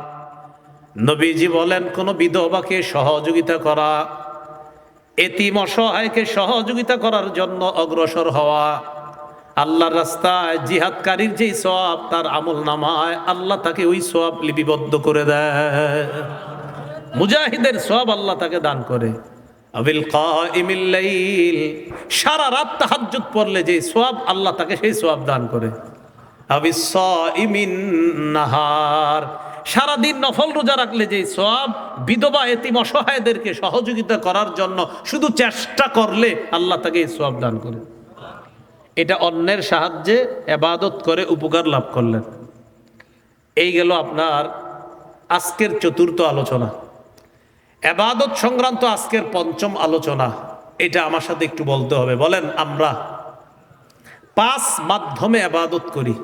নবীজি বলেন, কোন বিধবাকে সহযোগিতা করা, এতিম অসহায়কে সহযোগিতা করার জন্য অগ্রসর হওয়া, আল্লাহর রাস্তায় জিহাদকারীর যেই সওয়াব তার আমল নামায় আল্লাহ তাকে ওই সওয়াব লিপিবদ্ধ করে দেয়। মুজাহিদের সওয়াব আল্লাহ তাকে দান করে। আবিল কাইমিল লাইল, সারা রাত তাহাজ্জুদ পড়লে যেই সওয়াব আল্লাহ তাকে সেই সওয়াব দান করে। আবিস সাইমিন নাহার, সারা দিন নফল রোজা রাখলে যেই সওয়াব, বিধবা এতিম অসহায়দেরকে সহযোগিতা করার জন্য শুধু চেষ্টা করলে আল্লাহ তাকে এই সওয়াব দান করে। এটা অন্যের সাহায্যে ইবাদত করে উপকার লাভ করলেন। এই গেল আপনার আজকের চতুর্থ আলোচনা। ইবাদত সংক্রান্ত আজকের পঞ্চম আলোচনা, এটা আমার সাথে একটু বলতে হবে। বলেন, আমরা 5 মাধ্যমে ইবাদত করি।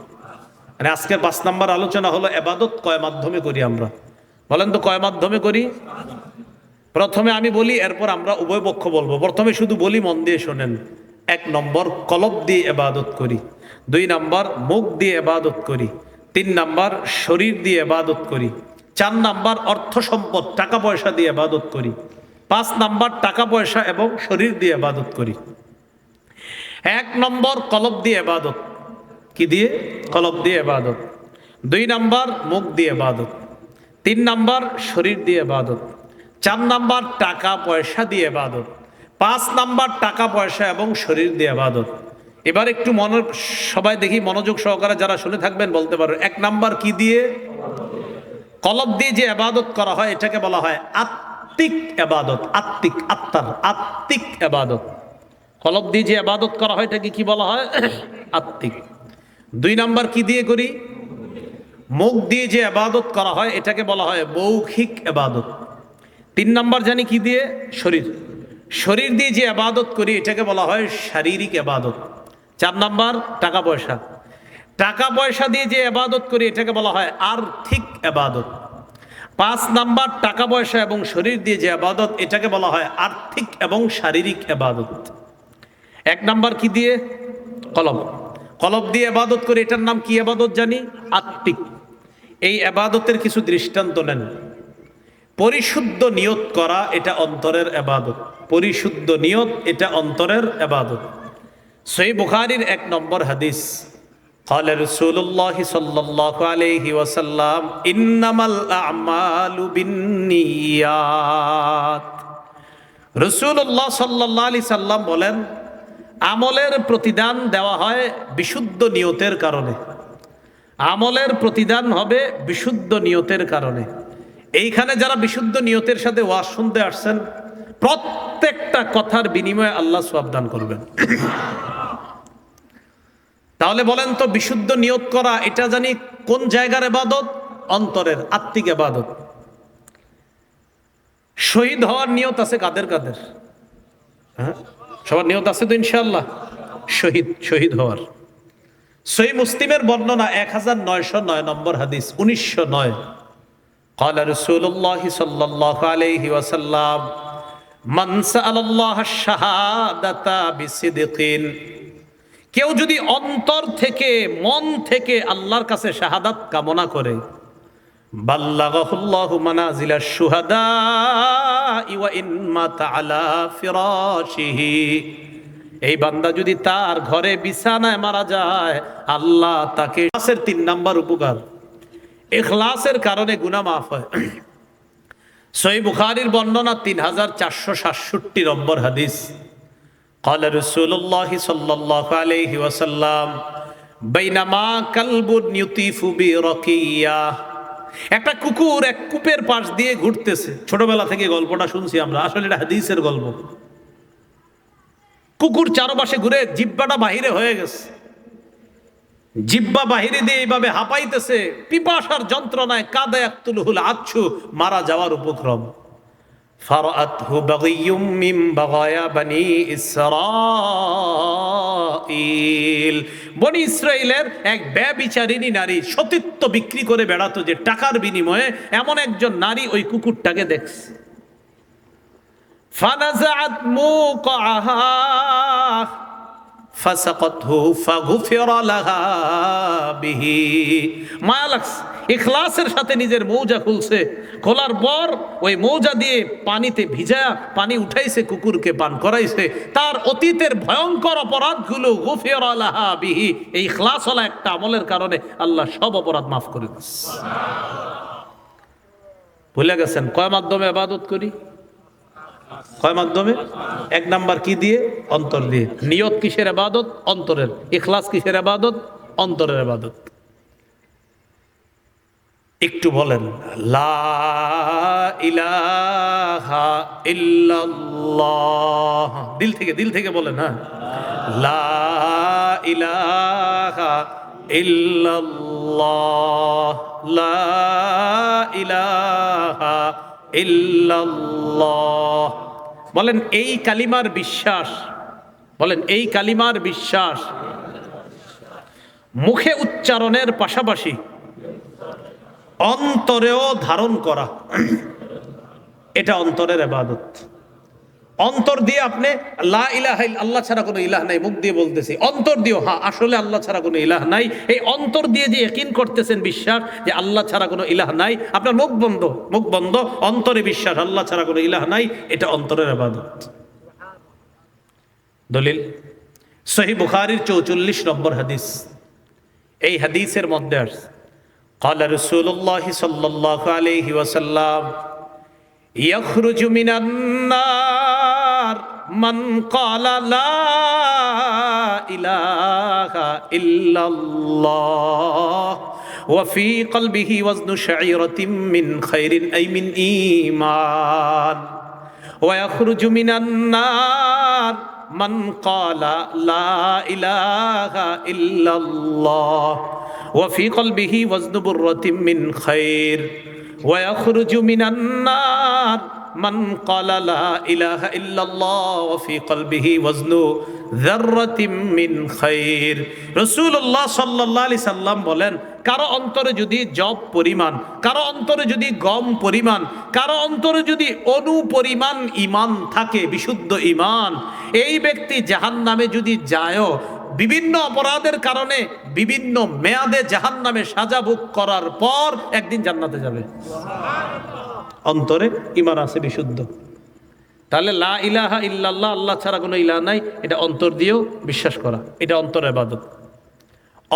মানে আজকের 5 নাম্বার আলোচনা হলো ইবাদত কয় মাধ্যমে করি আমরা। বলেন তো কয় মাধ্যমে করি? প্রথমে আমি বলি, এরপর আমরা উভয় পক্ষ বলবো। প্রথমে শুধু বলি, মন দিয়ে শোনেন। 1 নম্বর কলব দিয়ে ইবাদত করি, 2 নম্বর মুখ দিয়ে ইবাদত করি, 3 নম্বর শরীর দিয়ে ইবাদত করি, 4 নম্বর অর্থ সম্পদ টাকা পয়সা দিয়ে ইবাদত করি, 5 নম্বর টাকা পয়সা এবং শরীর দিয়ে ইবাদত করি। 1 নম্বর কলব দিয়ে ইবাদত। কি দিয়ে? কলব দিয়ে ইবাদত। 2 নম্বর মুখ দিয়ে ইবাদত। 3 নাম্বার শরীর দিয়ে ইবাদত, 4 নাম্বার টাকা পয়সা দিয়ে ইবাদত, 5 নাম্বার টাকা পয়সা এবং শরীর দিয়ে ইবাদত। এবার একটু সবাই দেখি মনোযোগ সহকারে যারা শুনে থাকবেন বলতে পারো 1 নাম্বার কি দিয়ে? কলব দিয়ে যে ইবাদত করা হয় এটাকে বলা হয় আত্মিক ইবাদত। আত্মিক, আত্মার আত্মিক ইবাদত। কলব দিয়ে যে ইবাদত করা হয় এটাকে কি বলা হয়? আত্মিক। 2 নাম্বার কি দিয়ে করি? মুখ দিয়ে যে ইবাদত করা হয় এটাকে বলা হয় মৌখিক ইবাদত। 3 নাম্বার জানি কি দিয়ে? শরীর। শরীর দিয়ে যে ইবাদত করি এটাকে বলা হয় শারীরিক ইবাদত। 4 নাম্বার টাকা পয়সা। টাকা পয়সা দিয়ে যে ইবাদত করি এটাকে বলা হয় আর্থিক ইবাদত। 5 নাম্বার টাকা পয়সা এবং শরীর দিয়ে যে ইবাদত এটাকে বলা হয় আর্থিক এবং শারীরিক ইবাদত। 1 নাম্বার কি দিয়ে? কলব। কলব দিয়ে ইবাদত করি, এটার নাম কি ইবাদত জানি? আত্মিক। এই ইবাদতের কিছু দৃষ্টান্ত নেন। পরিশুদ্ধ নিয়ত করা, এটা অন্তরের ইবাদত। পরিশুদ্ধ নিয়ত, এটা অন্তরের ইবাদত। সহিহ বুখারীর 1 নম্বর হাদিস, قال رسول الله صلى الله عليه وسلم إنما الأعمال بالنيات। রাসূলুল্লাহ সাল্লাল্লাহু আলাইহি সাল্লাম বলেন, আমলের প্রতিদান দেওয়া হয় বিশুদ্ধ নিয়তের কারণে। আমলের প্রতিদান হবে বিশুদ্ধ নিয়তের কারণে। এইখানে যারা বিশুদ্ধ নিয়তের সাথে ওয়াজ শুনতে আসছেন, প্রত্যেকটা কথার বিনিময়ে আল্লাহ সওয়াব দান করবেন। তাহলে বলেন তো, বিশুদ্ধ নিয়ত করা এটা জানি কোন জায়গার ইবাদত? অন্তরের, আত্মিক ইবাদত। শহীদ হওয়ার নিয়ত আছে কাদের কাদের? হ্যাঁ, সবার নিয়ত আছে তো ইনশাআল্লাহ? শহীদ হওয়ার। সহিহ মুসলিমের বর্ণনা 1909 নম্বর হাদিস, 1909। قال رسول الله صلى الله عليه وسلم من سأل الله الشهادة بصدق। কেউ যদি অন্তর থেকে, মন থেকে আল্লাহর কাছে শাহাদাত কামনা করে, বাল্লাগাহুল্লাহু মানাজিলাশ শুহাদা ওয়া ইন মাতা আলা ফিরাশিহি। এই বান্দা যদি তার ঘরে বিছানায় মারা যায়, আল্লাহ তাকে, ইখলাসের 3 নাম্বার উপকার, ইখলাসের কারণে গুনাহ মাফ হয়। সহিহ বুখারীর বর্ণনা 3467 নম্বর হাদিস। قال رسول الله صلى الله عليه وسلم بينما كلب يطيف برقية। একটা কুকুর এক কূপের পাশ দিয়ে ঘুরতেছে। ছোটবেলা থেকে গল্পটা শুনছি আমরা, আসলে এটা হাদিসের গল্প। কুকুর চারপাশে ঘুরে জিহ্বাটা বাহিরে হয়ে গেছে, জিহ্বা বাহিরে দিয়ে এইভাবে হাঁপাইতেছে, পিপাসার যন্ত্রণায় কাদা ইয়াকতুলুহুল আচ্ছু, মারা যাওয়ার উপক্রম। ফারাআতহু বাগিয়ুম মিন বাগায়া বনি ইসরাঈল। বনি ইসরাইলের এক ব্যভিচারিণী নারী সতীত্ব বিক্রি করে বেড়াতো যে টাকার বিনিময়ে, এমন একজন নারী ওই কুকুরটাকে দেখছে। ফানাযাআত মুকাআহা ফাসাকাতহু ফাগুফিরা লাহা বিহি। মায়া লাগছে, ইখলাসের সাথে নিজের মৌজা খুলছে, খোলার পর ওই মৌজা দিয়ে পানিতে ভিজা পানি উঠাইছে, কুকুরকে পান করাইছে। তার অতীতের ভয়ঙ্কর অপরাধগুলো গুফিরা লাহা বিহি, এই ইখলাসওয়ালা একটা আমলের কারণে আল্লাহ সব অপরাধ মাফ করে দিচ্ছে। ভুলে গেছেন কয় মাধ্যমে ইবাদত করি? কয় মাধ্যমে? 1 নাম্বার কি দিয়ে? অন্তর দিয়ে। নিয়ত কিসের ইবাদত? অন্তরের। ইখলাস কিসের ইবাদত? অন্তরের ইবাদত। একটু বলেন লা ইলাহা ইল্লাল্লাহ, দিল থেকে বলেন। হ্যাঁ, লা ইলাহা ইল্লাল্লাহ, লা ইলাহা ইল্লাল্লাহ। বলেন এই কালিমার বিশ্বাস, বলেন এই কালিমার বিশ্বাস মুখে উচ্চারণের পাশাপাশি অন্তরেও ধারণ করা, এটা অন্তরের ইবাদত। অন্তর দিয়ে আপনি লা ইলাহা ইল্লাল্লাহ, আল্লাহ ছাড়া কোনো ইলাহ নাই, মুখ দিয়ে বলতেছি, অন্তর দিয়েও হ্যাঁ আসলে আল্লাহ ছাড়া কোনো ইলাহ নাই, এই অন্তর দিয়ে যে ইয়াকিন করতেছেন, বিশ্বাস যে আল্লাহ ছাড়া কোনো ইলাহ নাই, আপনার মুখ বন্ধ, অন্তরে বিশ্বাস আল্লাহ ছাড়া কোনো ইলাহ নাই, এটা অন্তরের ইবাদত। দলিল সহিহ বুখারীর 44 নম্বর হাদিস। এই হাদিসের মধ্যে আসছে قال رسول الله صلى الله عليه وسلم يخرج من النار من قال لا إله إلا الله وفي قلبه وزن شعيرة من خير أي من إيمان ويخرج من النار من قال لا إله إلا الله وفي قلبه وزن برة من خير ويخرج من النار من قال لا إله إلا الله وفي قلبه وزن ذرة من خير রাসূলুল্লাহ সাল্লাল্লাহু আলাইহি সাল্লাম বলেন, কারো অন্তরে যদি জব পরিমাণ, কারো অন্তরে যদি গম পরিমাণ, কারো অন্তরে যদি অনু পরিমাণ ঈমান থাকে, বিশুদ্ধ ঈমান, এই ব্যক্তি জাহান্নামে যদি যায়, বিভিন্ন অপরাধের কারণে বিভিন্ন মেয়াদে জাহান্নামে সাজা ভোগ করার পর একদিন জান্নাতে যাবে। অন্তরে ঈমান আছে বিশুদ্ধ। তাহলে লা ইলাহা ইল্লাল্লাহ, আল্লাহ ছাড়া কোনো ইলাহ নাই, এটা অন্তর দিয়েও বিশ্বাস করা, এটা অন্তরের ইবাদত।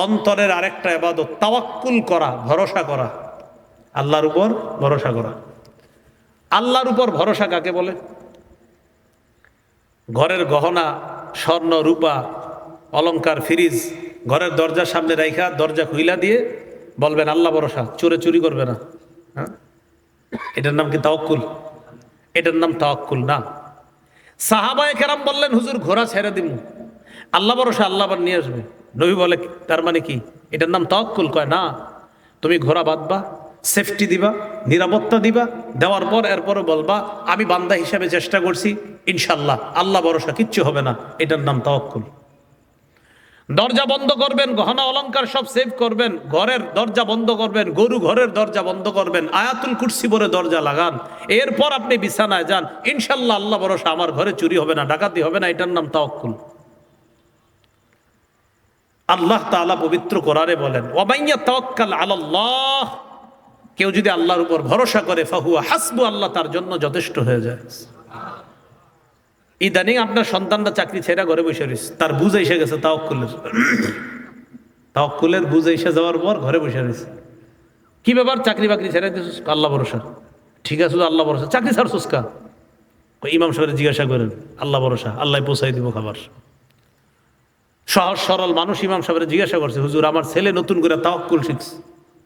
অন্তরের আরেকটা ইবাদত তাওয়াক্কুল করা, ভরসা করা, আল্লাহর উপর ভরসা করা। আল্লাহর উপর ভরসা কাকে বলে? ঘরের গহনা, স্বর্ণ রূপা, অলংকার, ফ্রিজ ঘরের দরজার সামনে রাইখা দরজা খুইলা দিয়ে বলবেন আল্লাহ ভরসা, চোরে চুরি করবে না। হ্যাঁ, এটার নাম কি তাওয়াক্কুল? এটার নাম তাওয়াক্কুল না। সাহাবায়ে কেরাম বললেন, হুজুর ঘোড়া ছেড়ে দিমু, আল্লাহ ভরসা, আল্লাহ আবার নিয়ে আসবে। নবী বলে, তার মানে কি? এটার নাম তাওয়াক্কুল? কয় না, তুমি ঘোড়া বাঁধবা, সেফটি দিবা, নিরাপত্তা দিবা, দেওয়ার পর এরপরে বলবা আমি বান্দা হিসাবে চেষ্টা করছি, ইনশাল্লাহ আল্লাহ ভরসা, কিচ্ছু হবে না। এটার নাম তাওয়াক্কুল। দরজা বন্ধ করবেন, গহনা অলংকার সব সেভ করবেন, ঘরের দরজা বন্ধ করবেন, গরু ঘরের দরজা বন্ধ করবেন, আয়াতুল কুরসি পরে দরজা লাগান, এরপর আপনি বিছানায় যান, ইনশাল্লাহ আল্লাহ ভরসা, আমার ঘরে চুরি হবে না, ডাকাতি হবে না। এটার নাম তাওয়াক্কুল। আল্লাহ তাআলা পবিত্র কোরআনে বলেন, ওয়ামাইয়া তাওয়াক্কাল আলাল্লাহ, কেউ যদি আল্লাহর উপর ভরসা করে, ফাহুয়া হাসবু, আল্লাহ তার জন্য যথেষ্ট হয়ে যায়। ইদানিং আপনার সন্তানরা চাকরি ছেড়ে ঘরে বসে রয়েছে, তার বুঝ এসে গেছে তাওয়াক্কুলের বুঝ এসে যাওয়ার পর ঘরে বসে রয়েছে। কি ব্যাপার, চাকরি বাকরি ছেড়ে দিয়েছিস? আল্লাহ ভরসা। ঠিক আছে, আল্লাহ ভরসা, চাকরি ছাড়ছিস কা? ইমাম সাহেব জিজ্ঞাসা করেন, আল্লাহ ভরসা, আল্লাহ পৌঁছাই দিব খাবার। সহজ সরল মানুষ ইমাম সাহেব জিজ্ঞাসা করছে, হুজুর আমার ছেলে নতুন করে তাওয়াক্কুল শিখছে।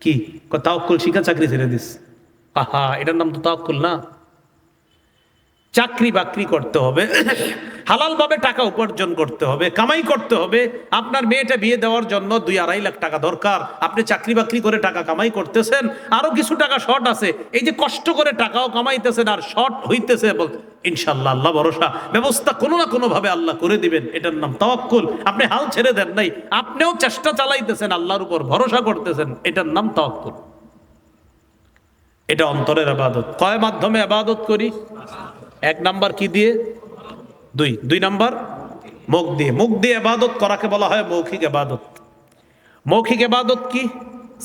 কি? তাওয়াক্কুল শিখা চাকরি ছেড়ে দিস? আহা, এটার নাম তো তাওয়াক্কুল না। চাকরি বাকরি করতে হবে, হালাল ভাবে টাকা উপার্জন করতে হবে, কামাই করতে হবে। আপনার মেয়েটা বিয়ে দেওয়ার জন্য 2-2.5 লাখ টাকা দরকার, আপনি চাকরি বাকরি করে টাকা কামাই করতেছেন, আরো কিছু টাকা শর্ট আছে, এই যে কষ্ট করে টাকাও কামাইতেছেন আর শর্ট হইতেছে, ইনশাল্লাহ আল্লাহ ভরসা, ব্যবস্থা কোনো না কোনো ভাবে আল্লাহ করে দিবেন। এটার নাম তাওয়াক্কুল। আপনি হাল ছেড়ে দেন নাই, আপনিও চেষ্টা চালাইতেছেন, আল্লাহর উপর ভরসা করতেছেন, এটার নাম তাওয়াক্কুল। এটা অন্তরের ইবাদত। কয় মাধ্যমে ইবাদত করি? 1 নাম্বার কি দিয়ে? 2 নাম্বার মুখ দিয়ে। মুখ দিয়ে ইবাদত করাকে বলা হয় মৌখিক ইবাদত। মৌখিক ইবাদত কি?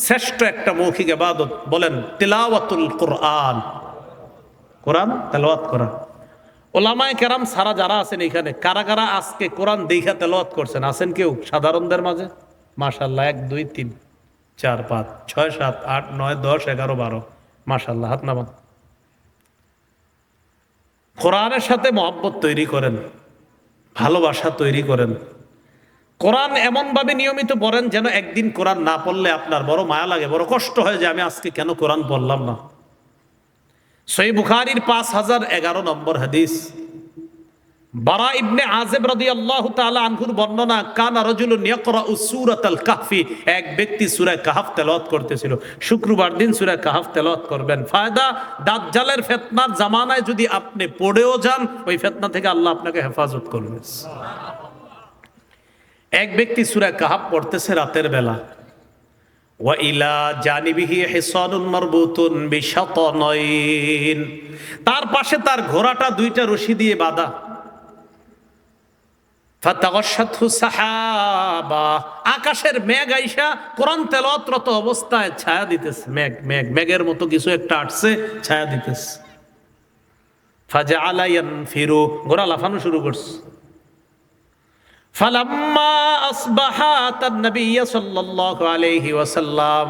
শ্রেষ্ঠ একটা মৌখিক ইবাদত বলেন তিলাওয়াতুল কোরআন, কোরআন তেলাওয়াত করা। ওলামায়ে কেরাম সারা যারা আছেন এখানে, কারা কারা আজকে কোরআন দেখা তেলাওয়াত করছেন? আছেন কেউ সাধারণদের মাঝে? মাশাআল্লাহ, 1 2 3 4 5 6 7 8 9 10 11 12, মাশাআল্লাহ, হাত নামান। কোরআনের সাথে মহব্বত তৈরি করেন, ভালোবাসা তৈরি করেন। কোরআন এমনভাবে নিয়মিত পড়েন যেন একদিন কোরআন না পড়লে আপনার বড় মায়া লাগে, বড় কষ্ট হয় যে আমি আজকে কেন কোরআন পড়লাম না। সহিহ বুখারীর 5011 নম্বর হাদিস, বারা ইবনে আযিব রাদিয়াল্লাহু তাআলা আনহুর বর্ণনা, কানা রাজুলুন ইয়াকরাউ সূরাতাল কাহফি, এক ব্যক্তি সূরা কাহফ তেলাওয়াত করতেছিল। শুক্রবার দিন সূরা কাহফ তেলাওয়াত করবেন। ফায়দা, দাজ্জালের ফিতনার জামানায় যদি আপনি পড়েও যান, ওই ফিতনা থেকে আল্লাহ আপনাকে হেফাজত করবে। এক ব্যক্তি সূরা কাহফ পড়তেছে রাতের বেলা। ওয়া ইলা জানিবিহি হিসানুন মারবুতুন বিশাতানাইন, তার পাশে তার ঘোড়াটা 2টা রশি দিয়ে বাঁধা। আকাশের মেঘ আইসা কোরআন তেলাওয়াতরত অবস্থায় ছায়া দিতেছে। মেঘের মতো কিছু একটা আসছে, ছায়া দিতেছে। ফাজআলা ইয়ানফিরু, ঘোড়া লাফানো শুরু করছে। ফালাম্মা আসবাহা আতান নবী সাল্লাল্লাহু আলাইহি ওয়াসাল্লাম,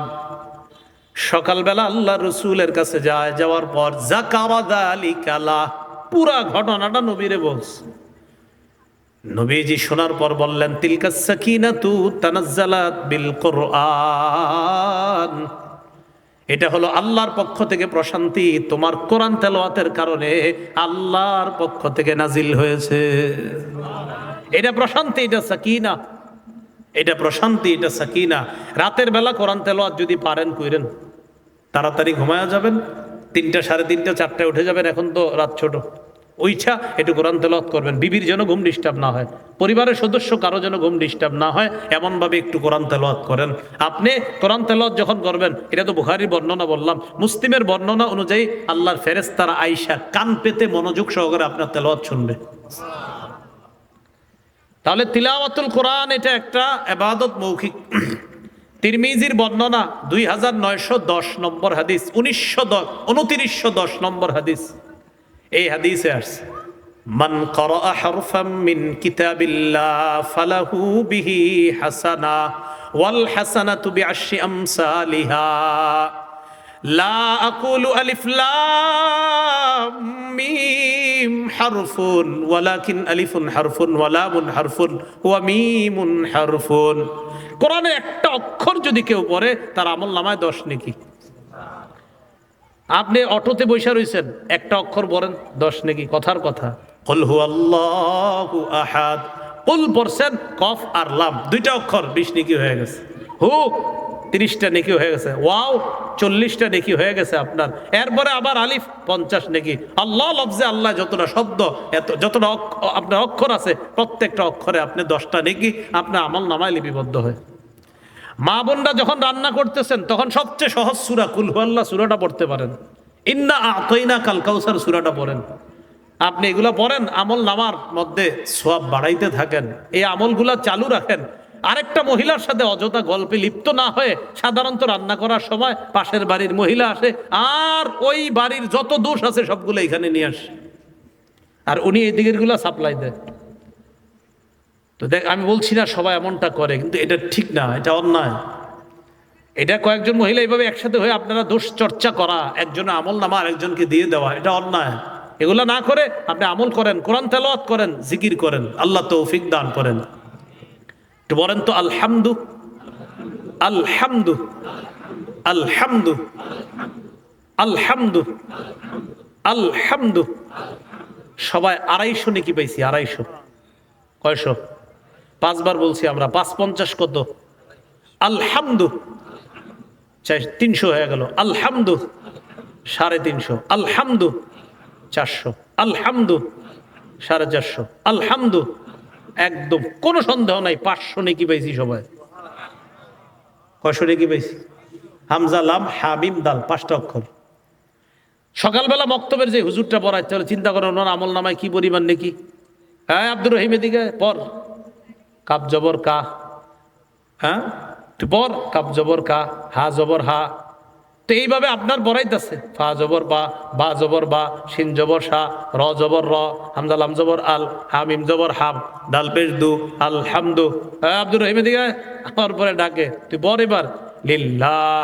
সকালবেলা আল্লাহ রসুলের কাছে যায়, যাওয়ার পর যাকারা যালিকা লাহ, পুরা ঘটনাটা নবীরে বলছে। নবীজি শোনার পর বললেন, তিলকা সাকিনাতু তানাজ্জালাত বিল কুরআন, এটা হলো আল্লাহর পক্ষ থেকে প্রশান্তি, তোমার কোরআন তেলাওয়াতের কারণে আল্লাহর পক্ষ থেকে নাজিল হয়েছে। এটা প্রশান্তি, এটা সাকিনা, এটা প্রশান্তি, এটা সাকিনা। রাতের বেলা কোরআন তেলাওয়াত যদি পারেন কইরেন, তাড়াতাড়ি ঘুমায়া যাবেন, 3টা, 3:30, 4টায় উঠে যাবেন, এখন তো রাত ছোট, ওইটা একটু কোরআন তেলাওয়াত করবেন, বিবির যেন ঘুম ডিস্টার্ব না হয়, পরিবারের সদস্য কারো যেন ঘুম ডিস্টার্ব না হয়, এমনভাবে একটু কোরআন তেলাওয়াত করেন। আপনি কোরআন তেলাওয়াত যখন করবেন, এটা তো বুখারীর বর্ণনা বললাম, মুসলিমের বর্ণনা অনুযায়ী আল্লাহর ফেরেশতারা আয়েশা কান পেতে মনোযোগ সহকারে আপনার তেলাওয়াত শুনবে। তাহলে তিলাওয়াতুল কোরআন এটা একটা ইবাদত মৌখিক। তিরমিজির বর্ণনা 2910 নম্বর হাদিস, 2910 নম্বর হাদিস, এই হাদিসে আসছে, মান ক্বারাআ হারফাম মিন কিতাবিল্লাহ ফালাহু বিহি হাসানা ওয়াল হাসানাতু বিআশরি আমসালিহা, লা আকুলু আলিফ লাম মিম হারফুন ওয়ালাকিন আলিফুন হারফুন ওয়া লামুন হারফুন ওয়া মিমুন হারফুন। কোরআনে একটা অক্ষর যদি কেউ পড়ে, তার আমলনামায় 10 নেকি। আপনি অটোতে বসে রয়েছেন, একটা অক্ষর পড়েন, 10 নেকি। কথার কথা, কুল হুয়াল্লাহু আহাদ, কুল পড়ছেন, কফ আর লাম 2টা অক্ষর, 20 নেকি হয়ে গেছে। হু 30টা নেকি হয়ে গেছে। ওয়াও 40টা নেকি হয়ে গেছে আপনার। এরপরে আবার আলিফ 50 নেকি। আল্লাহ লফজে আল্লাহ যতটা শব্দ, যতটা আপনার অক্ষর আছে, প্রত্যেকটা অক্ষরে আপনি 10টা নেকি আপনার আমল নামায় লিপিবদ্ধ হয়। মা বোনরা যখন রান্না করতেছেন, তখন সবচেয়ে সহজ সূরা কুল হুয়াল্লাহ সূরাটা পড়তে পারেন, ইন্না আতাইনা কাল কাউসার সূরাটা পড়েন। আপনি এগুলো পড়েন, আমল নামার মধ্যে সওয়াব বাড়াইতে থাকেন, এই আমলগুলা চালু রাখেন। আরেকটা মহিলার সাথে অযথা গল্পে লিপ্ত না হয়ে, সাধারণত রান্না করার সময় পাশের বাড়ির মহিলা আসে, আর ওই বাড়ির যত দোষ আছে সবগুলো এখানে নিয়ে আসে, আর উনি এই দিকের গুলা সাপ্লাই দেয়। তো দেখ, আমি বলছি না সবাই এমনটা করে, কিন্তু এটা ঠিক না, এটা অন্যায়। এটা কয়েকজন মহিলা এইভাবে একসাথে হয়ে আপনারা দোষ চর্চা করা, একজনের আমল নামা আরেকজনকে দিয়ে দেওয়া, এটা অন্যায়। এগুলা না করে আপনি আমল করেন, কোরআন তেলাওয়াত করেন, জিকির করেন, আল্লাহ তৌফিক দান করেন। একটু বলেন তো আলহামদু, আলহামদু, আলহামদু, আলহামদু, আলহামদু। সবাই 250 নেকি পাইছি, 250। কয়শো? 5 বার বলছি আমরা, 5 50 কত? আলহামদু 300 হয়ে গেল। আলহামদু 350, আলহামদু 400, আলহামদু 450, আলহামদু একদম কোনো সন্দেহ নাই 500 নেকি পাইছি সবাই। কয়শো নেকি পাইছি? হামজা লাম হামিম দাল 5টা অক্ষর। সকালবেলা মক্তবের যে হুজুরটা পড়াচ্ছে, চিন্তা করেন ওনার আমল নামায় কি পরিমাণ নেকি। হ্যাঁ আব্দুর রহিম এদিকে পর, কাপ জবর কা, হ্যাঁ তুই পর, কাপ জবর কা, হা জবর হা। তো এইভাবে আপনার বড়াইতেছে, ফা জবর বা, বা জবর বা, শিন জবর সা, র জবর র, হামজা লাম জবর আল, হামিম জবর হাম, ডাল পেশ দু, আলহামদু। হ্যাঁ আব্দুর রহিম এদিকে আমার পরে ডাকে, তুই পর এবার, লিল্লাহ,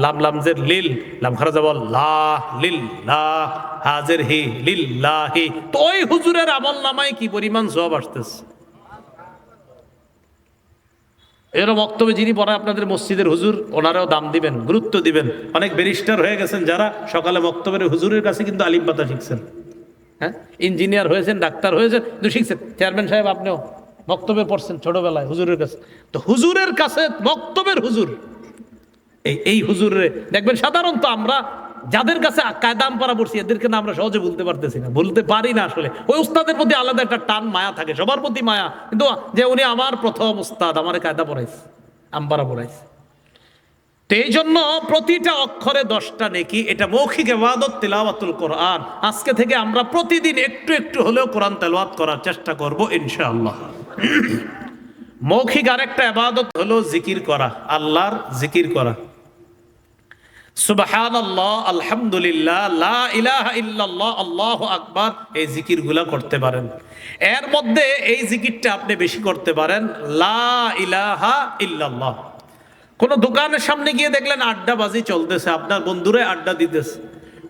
লাম লামজের লিল, লাম খারা জবর লা, লিল্লাহ, হাজের হি, লিল্লাহি। তো ওই হুজুরের আমল নামায় কি পরিমাণ সওয়াব আসতেছে। এরকম বক্তব্য যিনি পড়ায় আপনাদের মসজিদের হুজুর, ওনারাও দাম দিবেন, গুরুত্ব দিবেন। অনেক ব্যারিস্টার হয়ে গেছেন যারা সকালে বক্তব্যের হুজুরের কাছে কিন্তু আলিম পাতা শিখছেন, হ্যাঁ ইঞ্জিনিয়ার হয়েছেন, ডাক্তার হয়েছেন, কিন্তু শিখছেন। চেয়ারম্যান সাহেব আপনিও বক্তব্য পড়ছেন ছোটবেলায় হুজুরের কাছে। তো হুজুরের কাছে বক্তব্যের হুজুর, এই হুজুরে দেখবেন সাধারণত আমরা যাদের কাছে কায়দাম পারা পড়ছি, এদেরকে না আমরা সহজে ভুলতে পারতেছি না, ভুলতে পারি না। আসলে ওই উস্তাদের প্রতি আলাদা একটা টান মায়া থাকে, সবার প্রতি মায়া, কিন্তু যে উনি আমার প্রথম উস্তাদ, আমার কায়দা পড়াইছে, আমপারা পড়াইছে। তো এই জন্য প্রতিটা অক্ষরে 10টা নেকি, এটা মৌখিক ইবাদত তিলাওয়াতুল কোরআন। আজকে থেকে আমরা প্রতিদিন একটু একটু হলেও কোরআন তেলাওয়াত করার চেষ্টা করব ইনশাআল্লাহ। মৌখিক আরেকটা ইবাদত হলো জিকির করা, আল্লাহর জিকির করা। সুবহানাল্লাহ, আলহামদুলিল্লাহ, লা ইলাহা ইল্লাল্লাহ, আল্লাহু আকবার, এই জিকিরগুলা করতে পারেন। এর মধ্যে এই জিকিরটা আপনি বেশি করতে পারেন, লা ইলাহা ইল্লাল্লাহ। কোনো দোকানের সামনে গিয়ে দেখলেন আড্ডাবাজি চলতেছে, আপনার বন্ধুরাই আড্ডা দিতেছে,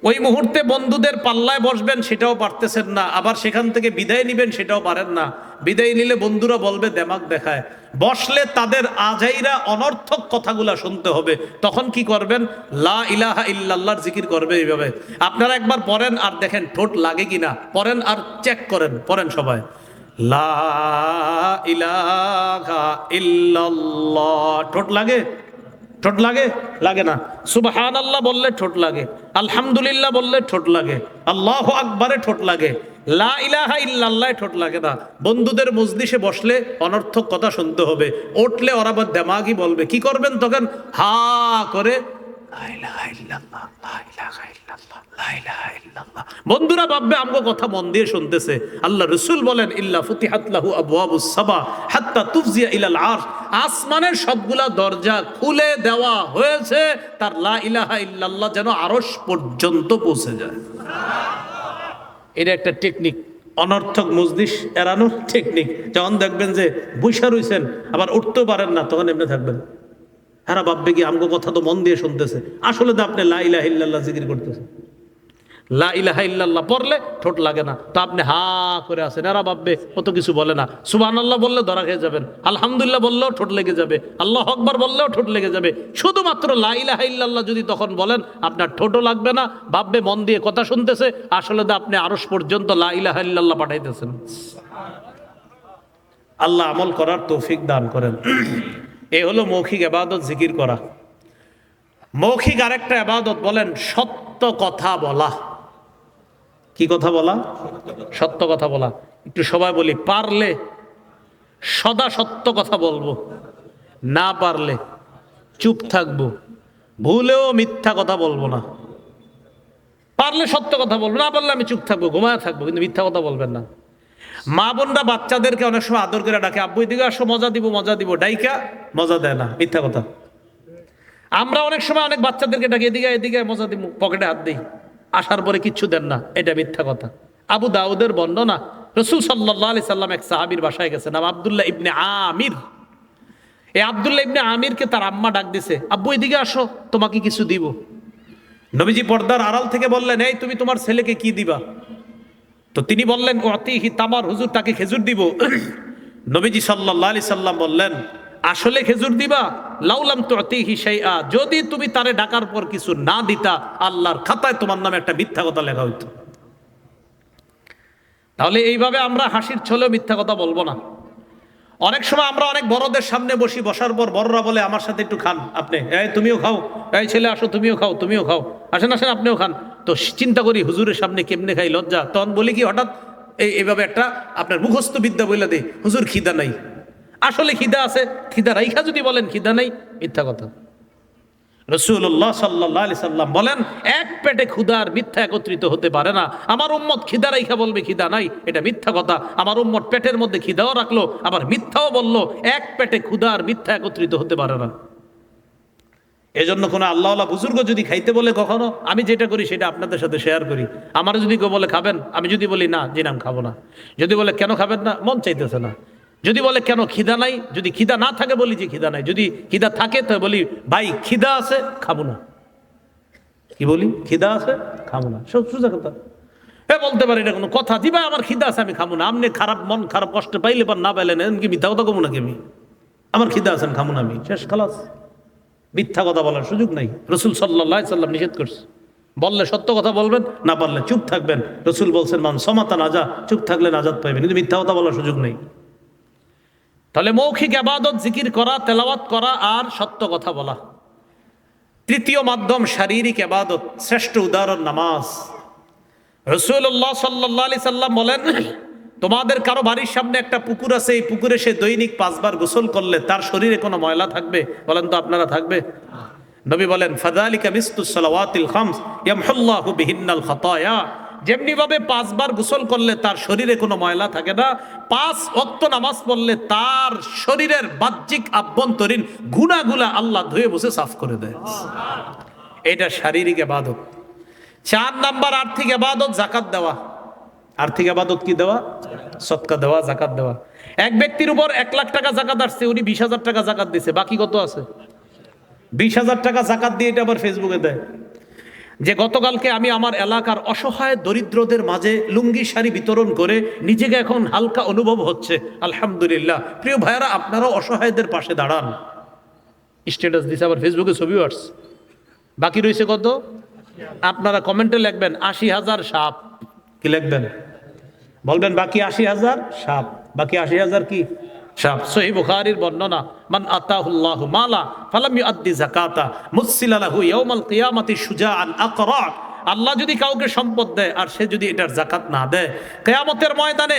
ওই মুহূর্তে বন্ধুদের পাল্লায় বসবেন সেটাও পারতেছেন না, আবার সেখান থেকে বিদায় নিবেন সেটাও পারেন না। বিদায় নিলে বন্ধুরা বলবে দেমাগ দেখায়, বসলে তাদের আজাইরা অনর্থক কথাগুলা শুনতে হবে। তখন কি করবেন? লা ইলাহা ইল্লাল্লাহর জিকির করবে এইভাবে। আপনারা একবার পড়েন আর দেখেন ঠোঁট লাগে কিনা, পড়েন আর চেক করেন, পড়েন সবাই, লা ইলাহা ইল্লাল্লাহ। ঠোঁট লাগে? ঠোঁট লাগে? লাগে না। সুবহানাল্লাহ বললে ঠোঁট লাগে, আলহামদুলিল্লাহ বললে ঠোঁট লাগে, আল্লাহু আকবারে ঠোঁট লাগে, লা ইলাহা ইল্লাল্লাহ ঠোঁট লাগে না। বন্ধুদের মজলিসে বসলে অনর্থক কথা শুনতে হবে, উঠলে ওরা আবার দেমাগই বলবে, কি করবেন তখন? হা করে লা ইলাহা ইল্লাল্লাহ, লা ইলাহা ইল্লাল্লাহ, লা ইলাহা ইল্লাল্লাহ। বন্ধুরা ভাববে আমগো কথা মন দিয়ে শুনতেছে। আল্লাহ রাসূল বলেন ইল্লা ফুতিহাত লাহু আবওয়াবুস সাবা হাত্তা তুফজিয়া ইলাল আরশ, আসমানের সবগুলা দরজা খুলে দেওয়া হয়েছে তার লা ইলাহা ইল্লাল্লাহ যেন আরশ পর্যন্ত পৌঁছে যায়। এটা একটা টেকনিক, অনর্থক মজলিস এড়ানোর টেকনিক। যখন দেখবেন যে বৈশা রইছেন আবার উঠতেও পারেন না, তখন এমনি থাকবেন, হ্যাঁ ভাববে কি আমগো কথা তো মন দিয়ে শুনতেছে, আসলে তো আপনি লা ইলাহা ইল্লাল্লাহ জিকির করতেছেন। লা ইলাহা ইল্লাল্লাহ পড়লে ঠোঁট লাগে না, তো আপনি হা করে আছেন, এরা ভাববে কত কিছু বলে না। সুবহানাল্লাহ বললে ধরা খেয়ে যাবেন, আলহামদুলিল্লাহ বললেও ঠোঁট লেগে যাবে, আল্লাহু আকবার বললেও ঠোঁট লেগে যাবে। শুধুমাত্র লা ইলাহা ইল্লাল্লাহ যদি তখন বলেন আপনার ঠোঁটও লাগবে না, ভাববে মন দিয়ে কথা শুনতেছে, আসলে তো আপনি আরশ পর্যন্ত লা ইলাহা ইল্লাল্লাহ পাঠাইতেছেন। আল্লাহ আমল করার তৌফিক দান করেন। এ হলো মৌখিক ইবাদত, জিকির করা। মৌখিক আরেকটা ইবাদত বলেন সত্য কথা বলা। কি কথা বলা? সত্য কথা বলা। একটু সবাই বলি, পারলে সদা সত্য কথা বলবো, না পারলে চুপ থাকবো, ভুলেও মিথ্যা কথা বলবো না। পারলে সত্য কথা বলবো, না পারলে আমি চুপ থাকবো, ঘুমায় থাকবো, কিন্তু মিথ্যা কথা বলবেন না। মা বোনরা বাচ্চাদেরকে অনেক সময় আদর করে ডাকে, আব্বু এদিকে আসো মজা দিব, মজা দিব, ডাইকা মজা দেয় না, মিথ্যা কথা। আমরা অনেক সময় অনেক বাচ্চাদেরকে ডাকি, এদিকে এদিকে মজা দিব, পকেটে হাত দিই, আসার পরে কিচ্ছু দেন না, এটা মিথ্যা কথা। আবু দাউদের বর্ণনা, রাসূল সাল্লাল্লাহু আলাইহি সাল্লাম এক সাহাবীর বাসায় গেছে, নাম আব্দুল্লাহ ইবনে আমির। এই আব্দুল্লাহ ইবনে আমিরকে তার আম্মা ডাক দিছে, আব্বু এদিকে আসো তোমাকে কিছু দিব। নবীজি পর্দার আড়াল থেকে বললেন, এই তুমি তোমার ছেলেকে কি দিবা? তো তিনি বললেন ওয়াতিহি তামার, হুজুর তাকে খেজুর দিব। নবীজি সাল্লাল্লাহু আলাইহি সাল্লাম বললেন, আসলে খেজুর দিবা? লাউলাম তুতিহি শাইআ, যদি তুমি তারে ডাকার পর কিছু না দিতা, আল্লাহর খাতায় তোমার নামে একটা মিথ্যা কথা লেখা হইতো। তাহলে এইভাবে আমরা হাসির ছলেও মিথ্যা কথা বলবো না। অনেক সময় আমরা অনেক বড়দের সামনে বসি, বসার পর বড়রা বলে আমার সাথে একটু খান আপনি, এই তুমিও খাও, এই ছেলে আসো তুমিও খাও, তুমিও খাও, আসেন আসেন আপনিও খান। তো চিন্তা করি হুজুরের সামনে কেমনে খাই, লজ্জা। তখন বলি কি হঠাৎ এইভাবে একটা আপনার মুখস্থ বিদ্যা বইলা দে, হুজুর খিদা নাই। আসলে খিদা আছে, খিদা রাইখা যদি বলেন খিদা নাই, মিথ্যা কথা। রাসূলুল্লাহ সাল্লাল্লাহু আলাইহি সাল্লাম বলেন, এক পেটে ক্ষুধার মিথ্যা একত্রিত হতে পারে না। আমার উম্মত খিদা রাইখা বলবে খিদা নাই, এটা মিথ্যা কথা। আমার উম্মত পেটের মধ্যে খিদাও রাখলো, আবার মিথ্যাও বললো, এক পেটে ক্ষুধার মিথ্যা একত্রিত হতে পারে না। এজন্য কোনো আল্লাহওয়ালা বুজুর্গ যদি খাইতে বলে, কখনো আমি যেটা করি সেটা আপনাদের সাথে শেয়ার করি। আমার যদি কেউ বলে খাবেন, আমি যদি বলি না জি নাম খাবো না, যদি বলে কেন খাবেন না, মন চাইতেছে না, যদি বলে কেন খিদা নাই, যদি খিদা না থাকে বলি যে খিদা নাই, যদি খিদা থাকে তো বলি ভাই খিদা আছে খাবো না। কি বলি? খিদা আছে খাবো না, সব সোজা কথা। বলতে পারি না কোনো কথা, জি ভাই আমার খিদা আছে আমি খাবো না। আপনি খারাপ মন খারাপ কষ্ট পাইলে বা না পাইলেন কি মিথ্যা কথা কমু নাকি? আমি আমার খিদা আছেন খাবো না, আমি শেষ খালাস। মিথ্যা কথা বলার সুযোগ নাই। রাসূল সাল্লাল্লাহু আলাইহি সাল্লাম নিষেধ করছে, বললে সত্য কথা বলবেন, না পারলে চুপ থাকবেন। রাসূল বলছেন মান সমাতা নাজা, চুপ থাকলে নাজাত পাইবেন, কিন্তু মিথ্যা কথা বলার সুযোগ নেই। তাহলে মৌখিক ইবাদত, জিকির করা, তেলাওয়াত করা আর সত্য কথা বলা। তৃতীয় মাধ্যম শারীরিক ইবাদত, শ্রেষ্ঠ উদাহরণ নামাজ। রাসূলুল্লাহ সাল্লাল্লাহু আলাইহি সাল্লাম বলেন, তোমাদের কারো বাড়ির সামনে একটা পুকুর আছে, এই পুকুরে সে দৈনিক 5 বার গোসল করলে তার শরীরে কোনো ময়লা থাকবে? বলেন তো আপনারা, থাকবে? নবী বলেন ফাযালিকা মিসলুস সালাওয়াতিল খামস ইয়ামহুল্লাহু বিহিন্নাল খাতায়া, যেমনি ভাবে 5 বার গোসল করলে তার শরীরে কোনো ময়লা থাকে না, 5 ওয়াক্ত নামাজ পড়লে তার শরীরের বাহ্যিক আভ্যন্তরীণ গুনাহগুলা আল্লাহ ধুয়ে মুছে সাফ করে দেয়। এটা শারীরিক ইবাদত। 4 নাম্বার আর্থিক ইবাদত, যাকাত দেওয়া। আর্থিক ইবাদত কি দেওয়া? সদকা দেওয়া, যাকাত দেওয়া। এক ব্যক্তির উপর 1 লাখ টাকা যাকাত আসছে, উনি 20,000 টাকা যাকাত দিছে, বাকি কত আছে? 20,000 টাকা জাকাত দিয়ে এটা আবার ফেসবুকে দেয় যে গতকালকে আমি আমার এলাকার অসহায় দরিদ্রদের মাঝে লুঙ্গি শাড়ি বিতরণ করে নিজেকে এখন হালকা অনুভব হচ্ছে। আলহামদুলিল্লাহ। প্রিয় ভাইয়ারা, আপনারাও অসহায়দের পাশে দাঁড়ান। স্ট্যাটাস দিছে, আবার ফেসবুকে ছবি আসছে। বাকি রয়েছে কত? আপনারা কমেন্টে লিখবেন 80,000 সাপ। কি লিখবেন? বলবেন বাকি 80,000 সাপ। বাকি 80,000 কি? সাপ। সহিহ বুখারীর বর্ণনা, মান আতাহুল্লাহু মালা ফালাম ইউআদ্দি যাকাতা মুসিলা লাহু ইয়াউমাল কিয়ামাতি শুজাআন আকরা। আল্লাহ যদি কাউকে সম্পদ দেয় আর সে যদি এটার জাকাত না দেয়, কিয়ামতের ময়দানে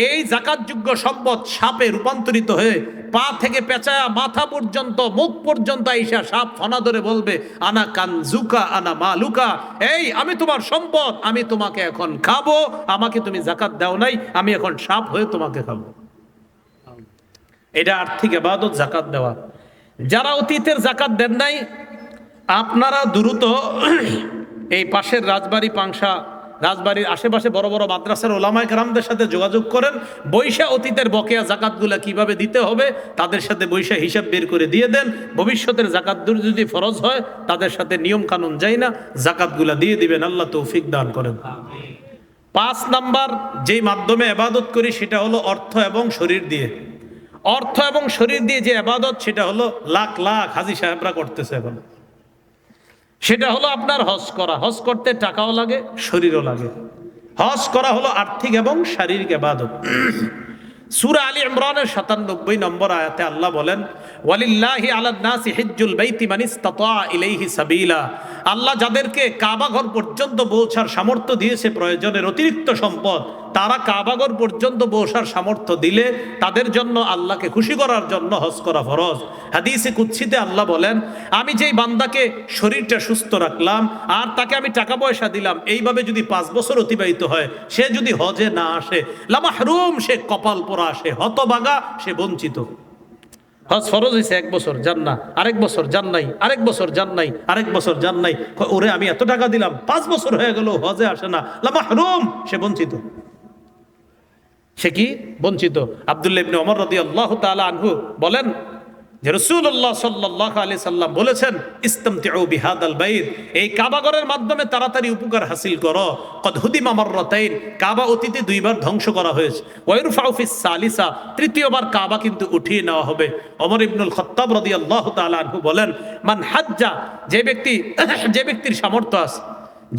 এই জাকাতযোগ্য সম্পদ সাপে রূপান্তরিত হয়ে পা থেকে পেঁচায়া মাথা পর্যন্ত, মুখ পর্যন্ত আইসা সাপ ফনা ধরে বলবে, আনা কানজুকা আনা মালুকা, এই আমি তোমার সম্পদ, আমি তোমাকে এখন খাবো, আমাকে তুমি জাকাত দাও নাই, আমি এখন সাপ হয়ে তোমাকে খাবো। এটা আর্থিক ইবাদত, জাকাত দেওয়া। যারা অতীতের জাকাত দেন নাই, আপনারা দ্রুত এই পাশের রাজবাড়ি, পাংশা, রাজবাড়ির আশেপাশে বড় বড় মাদ্রাসার ওলামায়ে কেরামদের সাথে যোগাযোগ করেন। বৈশা অতীতের বকেয়া জাকাতগুলা কিভাবে দিতে হবে তাদের সাথে বৈশা হিসাব বের করে দিয়ে দেন। ভবিষ্যতের জাকাত যদি ফরজ হয় তাদের সাথে নিয়ম কানুন যাই না, জাকাতগুলা দিয়ে দিবেন। আল্লাহ তৌফিক দান করেন। 5 নাম্বার যেই মাধ্যমে ইবাদত করি সেটা হলো অর্থ এবং শরীর দিয়ে। অর্থ এবং শরীর দিয়ে যে ইবাদত, সেটা হলো লাখ লাখ হাজী সাহেবরা করতেছে এখন। সেটা হলো আপনার হজ করা। হজ করতে টাকাও লাগে, শরীরও লাগে। হজ করা হলো আর্থিক এবং শারীরিক ইবাদত। সূরা আলী ইমরানের 97 নম্বর আয়াতে আল্লাহ বলেন, ওয়ালিল্লাহি আলান নাসি হিজ্জুল বাইতি মান ইসতাতা ইলাইহি সাবিলা। আল্লাহ যাদেরকে কাবা ঘর পর্যন্ত পৌঁছার সামর্থ্য দিয়েছে, প্রয়োজনের অতিরিক্ত সম্পদ, তারা কাবাগর পর্যন্ত বসার সামর্থ্য দিলে তাদের জন্য আল্লাহকে খুশি করার জন্য হজ করা ফরজ। হাদিসে কুদসিতে আল্লাহ বলেন, আমি যেই বান্দাকে শরীরটা সুস্থ রাখলাম আর তাকে আমি টাকা পয়সা দিলাম, এইভাবে যদি 5 বছর অতিবাহিত হয়, সে যদি হজে না আসে, লামাহরুম, সে কপাল পোড়া, সে হতবাগা, সে বঞ্চিত। হজ ফরজ হয়েছে 1 বছর যান না, আরেক বছর যান নাই, আরেক বছর যান নাই, আরেক বছর যান নাই। ওরে আমি এত টাকা দিলাম, 5 বছর হয়ে গেল হজে আসে না, লামাহরুম, সে বঞ্চিত। সে কি? বঞ্চিত। আব্দুল্লাহ ইবনে ওমর রাদিয়াল্লাহু তাআলা আনহু বলেন যে রাসূলুল্লাহ সাল্লাল্লাহু আলাইহি সাল্লাম বলেছেন, ইসতামতিউ বিহাদাল বাইত, এই কাবাগরের মাধ্যমে তাড়াতাড়ি উপকার হাসিল করো। কদ হুদিমা মাররাতাইন, কাবা অতীতে 2 বার ধ্বংস করা হয়েছে। ওয়াইরফাউ ফিস সালিসা, 3য়বার কাবা কিন্তু উঠিয়ে নেওয়া হবে। ওমর ইবনুল খাত্তাব রাদিয়াল্লাহু তাআলা আনহু বলেন, মান হাজ্জা, যে ব্যক্তির সামর্থ্য আছে,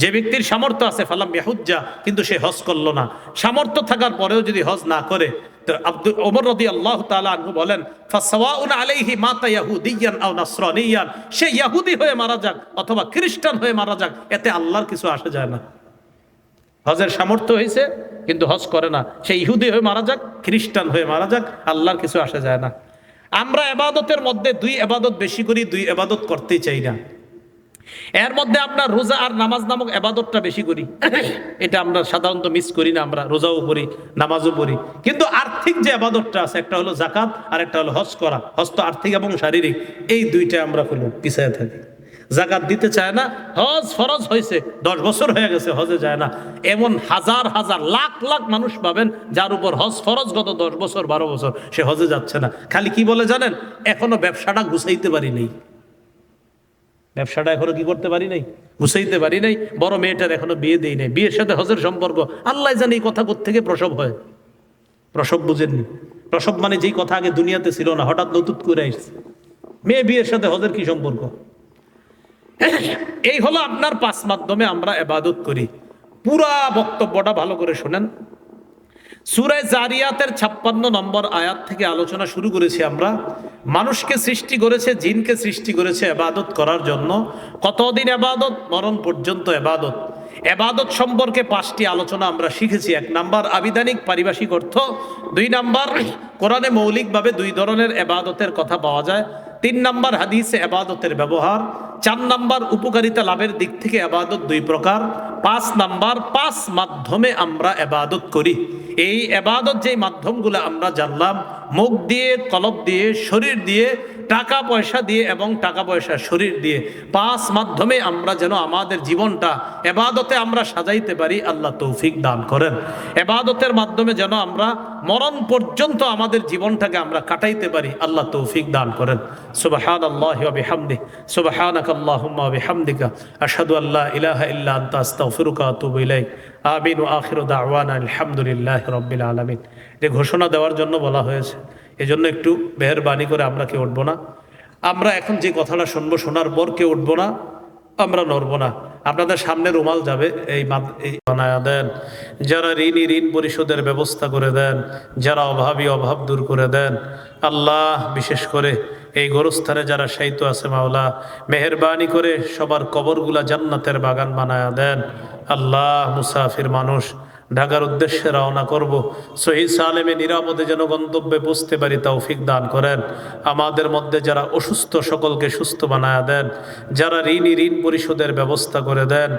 যে ব্যক্তির সামর্থ্য আছে, ফালাম ইয়াহুজ্জা, কিন্তু সে হজ করলো না, সামর্থ্য থাকার পরেও যদি হজ না করে, তো ওমর রাদিয়াল্লাহু তাআলা আনহু বলেন, ফাসাওয়াউন আলাইহি মাতা ইয়াহুদিয়ান আও নাসরানিয়ান, সে ইহুদি হয়ে মারা যাক অথবা খ্রিস্টান হয়ে মারা যাক, এতে আল্লাহর কিছু আসে যায় না। হজের সামর্থ্য হয়েছে কিন্তু হজ করে না, সে ইহুদি হয়ে মারা যাক, খ্রিস্টান হয়ে মারা যাক, আল্লাহর কিছু আসে যায় না। আমরা ইবাদতের মধ্যে 2 ইবাদত বেশি করি, 2 ইবাদত করতেই চাই না। এর মধ্যে আমরা রোজা আর নামাজ নামক ইবাদতটা বেশি করি। এটা আমরা সাধারণত মিস করি না। আমরা রোজাও পড়ি, নামাজও পড়ি, কিন্তু আর্থিক যে ইবাদতটা আছে, একটা হলো যাকাত আর একটা হলো হজ করা। হজ তো আর্থিক এবং শারীরিক, এই 2টা আমরা পিছায় থাকি। যাকাত দিতে চায় না, হজ ফরজ হয়েছে 10 বছর হয়ে গেছে, হজে যায় না। এমন হাজার হাজার লাখ লাখ মানুষ পাবেন যার উপর হজ ফরজ গত 10 বছর 12 বছর, সে হজে যাচ্ছে না। খালি কি বলে জানেন? এখনো ব্যবসাটা গুছাইতে পারি নাই। ব্যবসাটা এখনো কি করতে পারি নাই? গুছাইতে পারি নাই। বড় মেয়েটার এখনো বিয়ে দেই নাই। বিয়ের সাথে হজের সম্পর্ক আল্লাহ জানে এই কথা কোত্থেকে প্রসব হয়। প্রসব বুঝেননি? প্রসব মানে যেই কথা আগে দুনিয়াতে ছিল না, হঠাৎ নতুন করে আসছে। মেয়ে বিয়ের সাথে হজের কি সম্পর্ক? এই হলো আপনার 5 মাধ্যমে আমরা ইবাদত করি। পুরা বক্তব্যটা ভালো করে শুনেন। সূরা জারিয়াতের 56 নম্বর আয়াত থেকে আলোচনা শুরু করেছি আমরা। মানুষকে সৃষ্টি করেছে, জিনকে সৃষ্টি করেছে ইবাদত করার জন্য। কতদিন ইবাদত? মরণ পর্যন্ত ইবাদত। ইবাদত সম্পর্কে 5টি আলোচনা আমরা শিখেছি। 1 নাম্বার আবিধানিক পারিভাষিক অর্থ, 2 নাম্বার কোরআনে মৌলিকভাবে 2 ধরনের ইবাদতের কথা পাওয়া যায়, 3 নাম্বার হাদিসে ইবাদতের ব্যবহার, 4 নাম্বার উপকারিতা লাভের দিক থেকে ইবাদত 2 প্রকার, 5 নাম্বার 5 মাধ্যমে আমরা ইবাদত করি। এই ইবাদত যেই মাধ্যমগুলো আমরা জানলাম, মুখ দিয়ে, কলব দিয়ে, শরীর দিয়ে, টাকা পয়সা দিয়ে এবং টাকা পয়সা শরীর দিয়ে 5 মাধ্যমে আমরা যেন আমাদের জীবনটা এবাদতে আমরা সাজাইতে পারি, আল্লাহ তৌফিক দান করেন। এবাদতের মাধ্যমে যেন আমরা মরণ পর্যন্ত আমাদের জীবনটাকে আমরা কাটাইতে পারি, আল্লাহ তৌফিক দান করেন। সুবহানাল্লাহি ওয়া বিহামদিহি, সুবহানাকাল্লাহুম্মা ওয়া বিহামদিকা, আশহাদু আল্লা ইলাহা ইল্লা আনতা, আস্তাগফিরুকা ওয়া আতুবু ইলাইক। আমিন ওয়া আখিরু দাওয়ানা আলহামদুলিল্লাহি রাব্বিল আলামিন। যে ঘোষণা দেওয়ার জন্য বলা হয়েছে, এজন্য একটু মেহেরবানি করে আমরা কেউ উঠবো না। আমরা এখন যে কথাটা শুনবো, শোনার পর কেউ উঠবো না, আমরা নড়বো না। আপনাদের সামনে রুমাল যাবে, এই বানায়া দেন। যারা ঋণী ঋণ পরিশোধের ব্যবস্থা করে দেন, যারা অভাবী অভাব দূর করে দেন। আল্লাহ, বিশেষ করে এই গোরস্থানে যারা শায়িত আছে মাওলা, মেহেরবানি করে সবার কবরগুলা জান্নাতের বাগান বানায়া দেন। আল্লাহ, মুসাফির মানুষ ঢাকার উদ্দেশ্যে রওনা করব, সহি সালেমে নিরাপদে যেন গন্তব্যে পৌঁছতে পারি, তৌফিক দান করেন। আমাদের মধ্যে যারা অসুস্থ সকলকে সুস্থ বানায়া দেন, যারা ঋণী ঋণ পরিশোধের ব্যবস্থা করে দেন।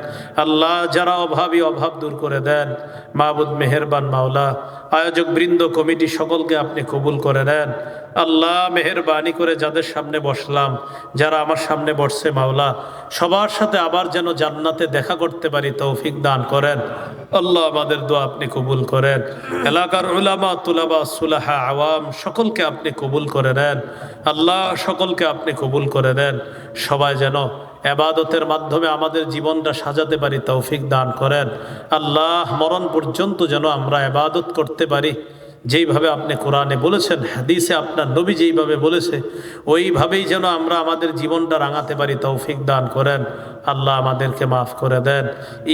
আল্লাহ, যারা অভাবী অভাব দূর করে দেন। মাবুদ মেহেরবান মাওলা, আয়োজক বৃন্দ কমিটি সকলকে আপনি কবুল করে নেন। আল্লাহ, মেহেরবানি করে যাদের সামনে বসলাম, যারা আমার সামনে বসছে মাওলা, সবার সাথে আবার যেন জান্নাতে দেখা করতে পারি, তৌফিক দান করেন। আল্লাহ, আমাদের দোয়া আপনি কবুল করেন। এলাকার উলামা তুলাবা সুলাহা আওয়াম সকলকে আপনি কবুল করে নেন। আল্লাহ, সকলকে আপনি কবুল করে নেন। সবাই যেন এবাদতের মাধ্যমে আমাদের জীবনটা সাজাতে পারি, তৌফিক দান করেন। আল্লাহ, মরণ পর্যন্ত যেন আমরা এবাদত করতে পারি, যেইভাবে আপনি কোরআনে বলেছেন, হাদিসে আপনার নবী যেইভাবে বলেছে, ওইভাবেই যেন আমরা আমাদের জীবনটা রাঙাতে পারি, তৌফিক দান করেন। আল্লাহ, আমাদেরকে মাফ করে দেন।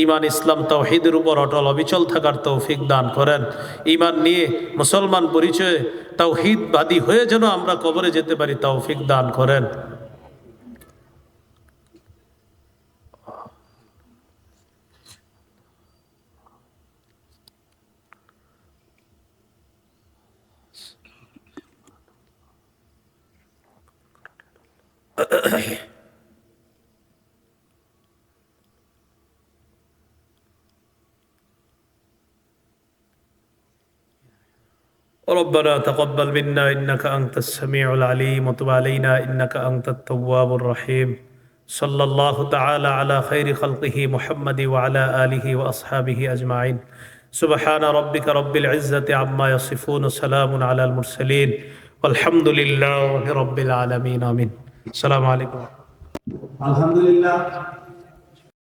ঈমান ইসলাম তাওহীদের উপর অটল অবিচল থাকার তৌফিক দান করেন। ঈমান নিয়ে মুসলমান পরিচয়ে তাওহীদবাদী হয়ে যেন আমরা কবরে যেতে পারি, তৌফিক দান করেন। ربنا تقبل منا إنك أنت السميع العليم وتب علينا إنك أنت التواب الرحيم صلى الله تعالى على خير خلقه محمد وعلى آله وأصحابه أجمعين سبحان ربك رب العزة عما يصفون سلام على المرسلين والحمد لله رب العالمين آمين السلام عليكم الحمد لله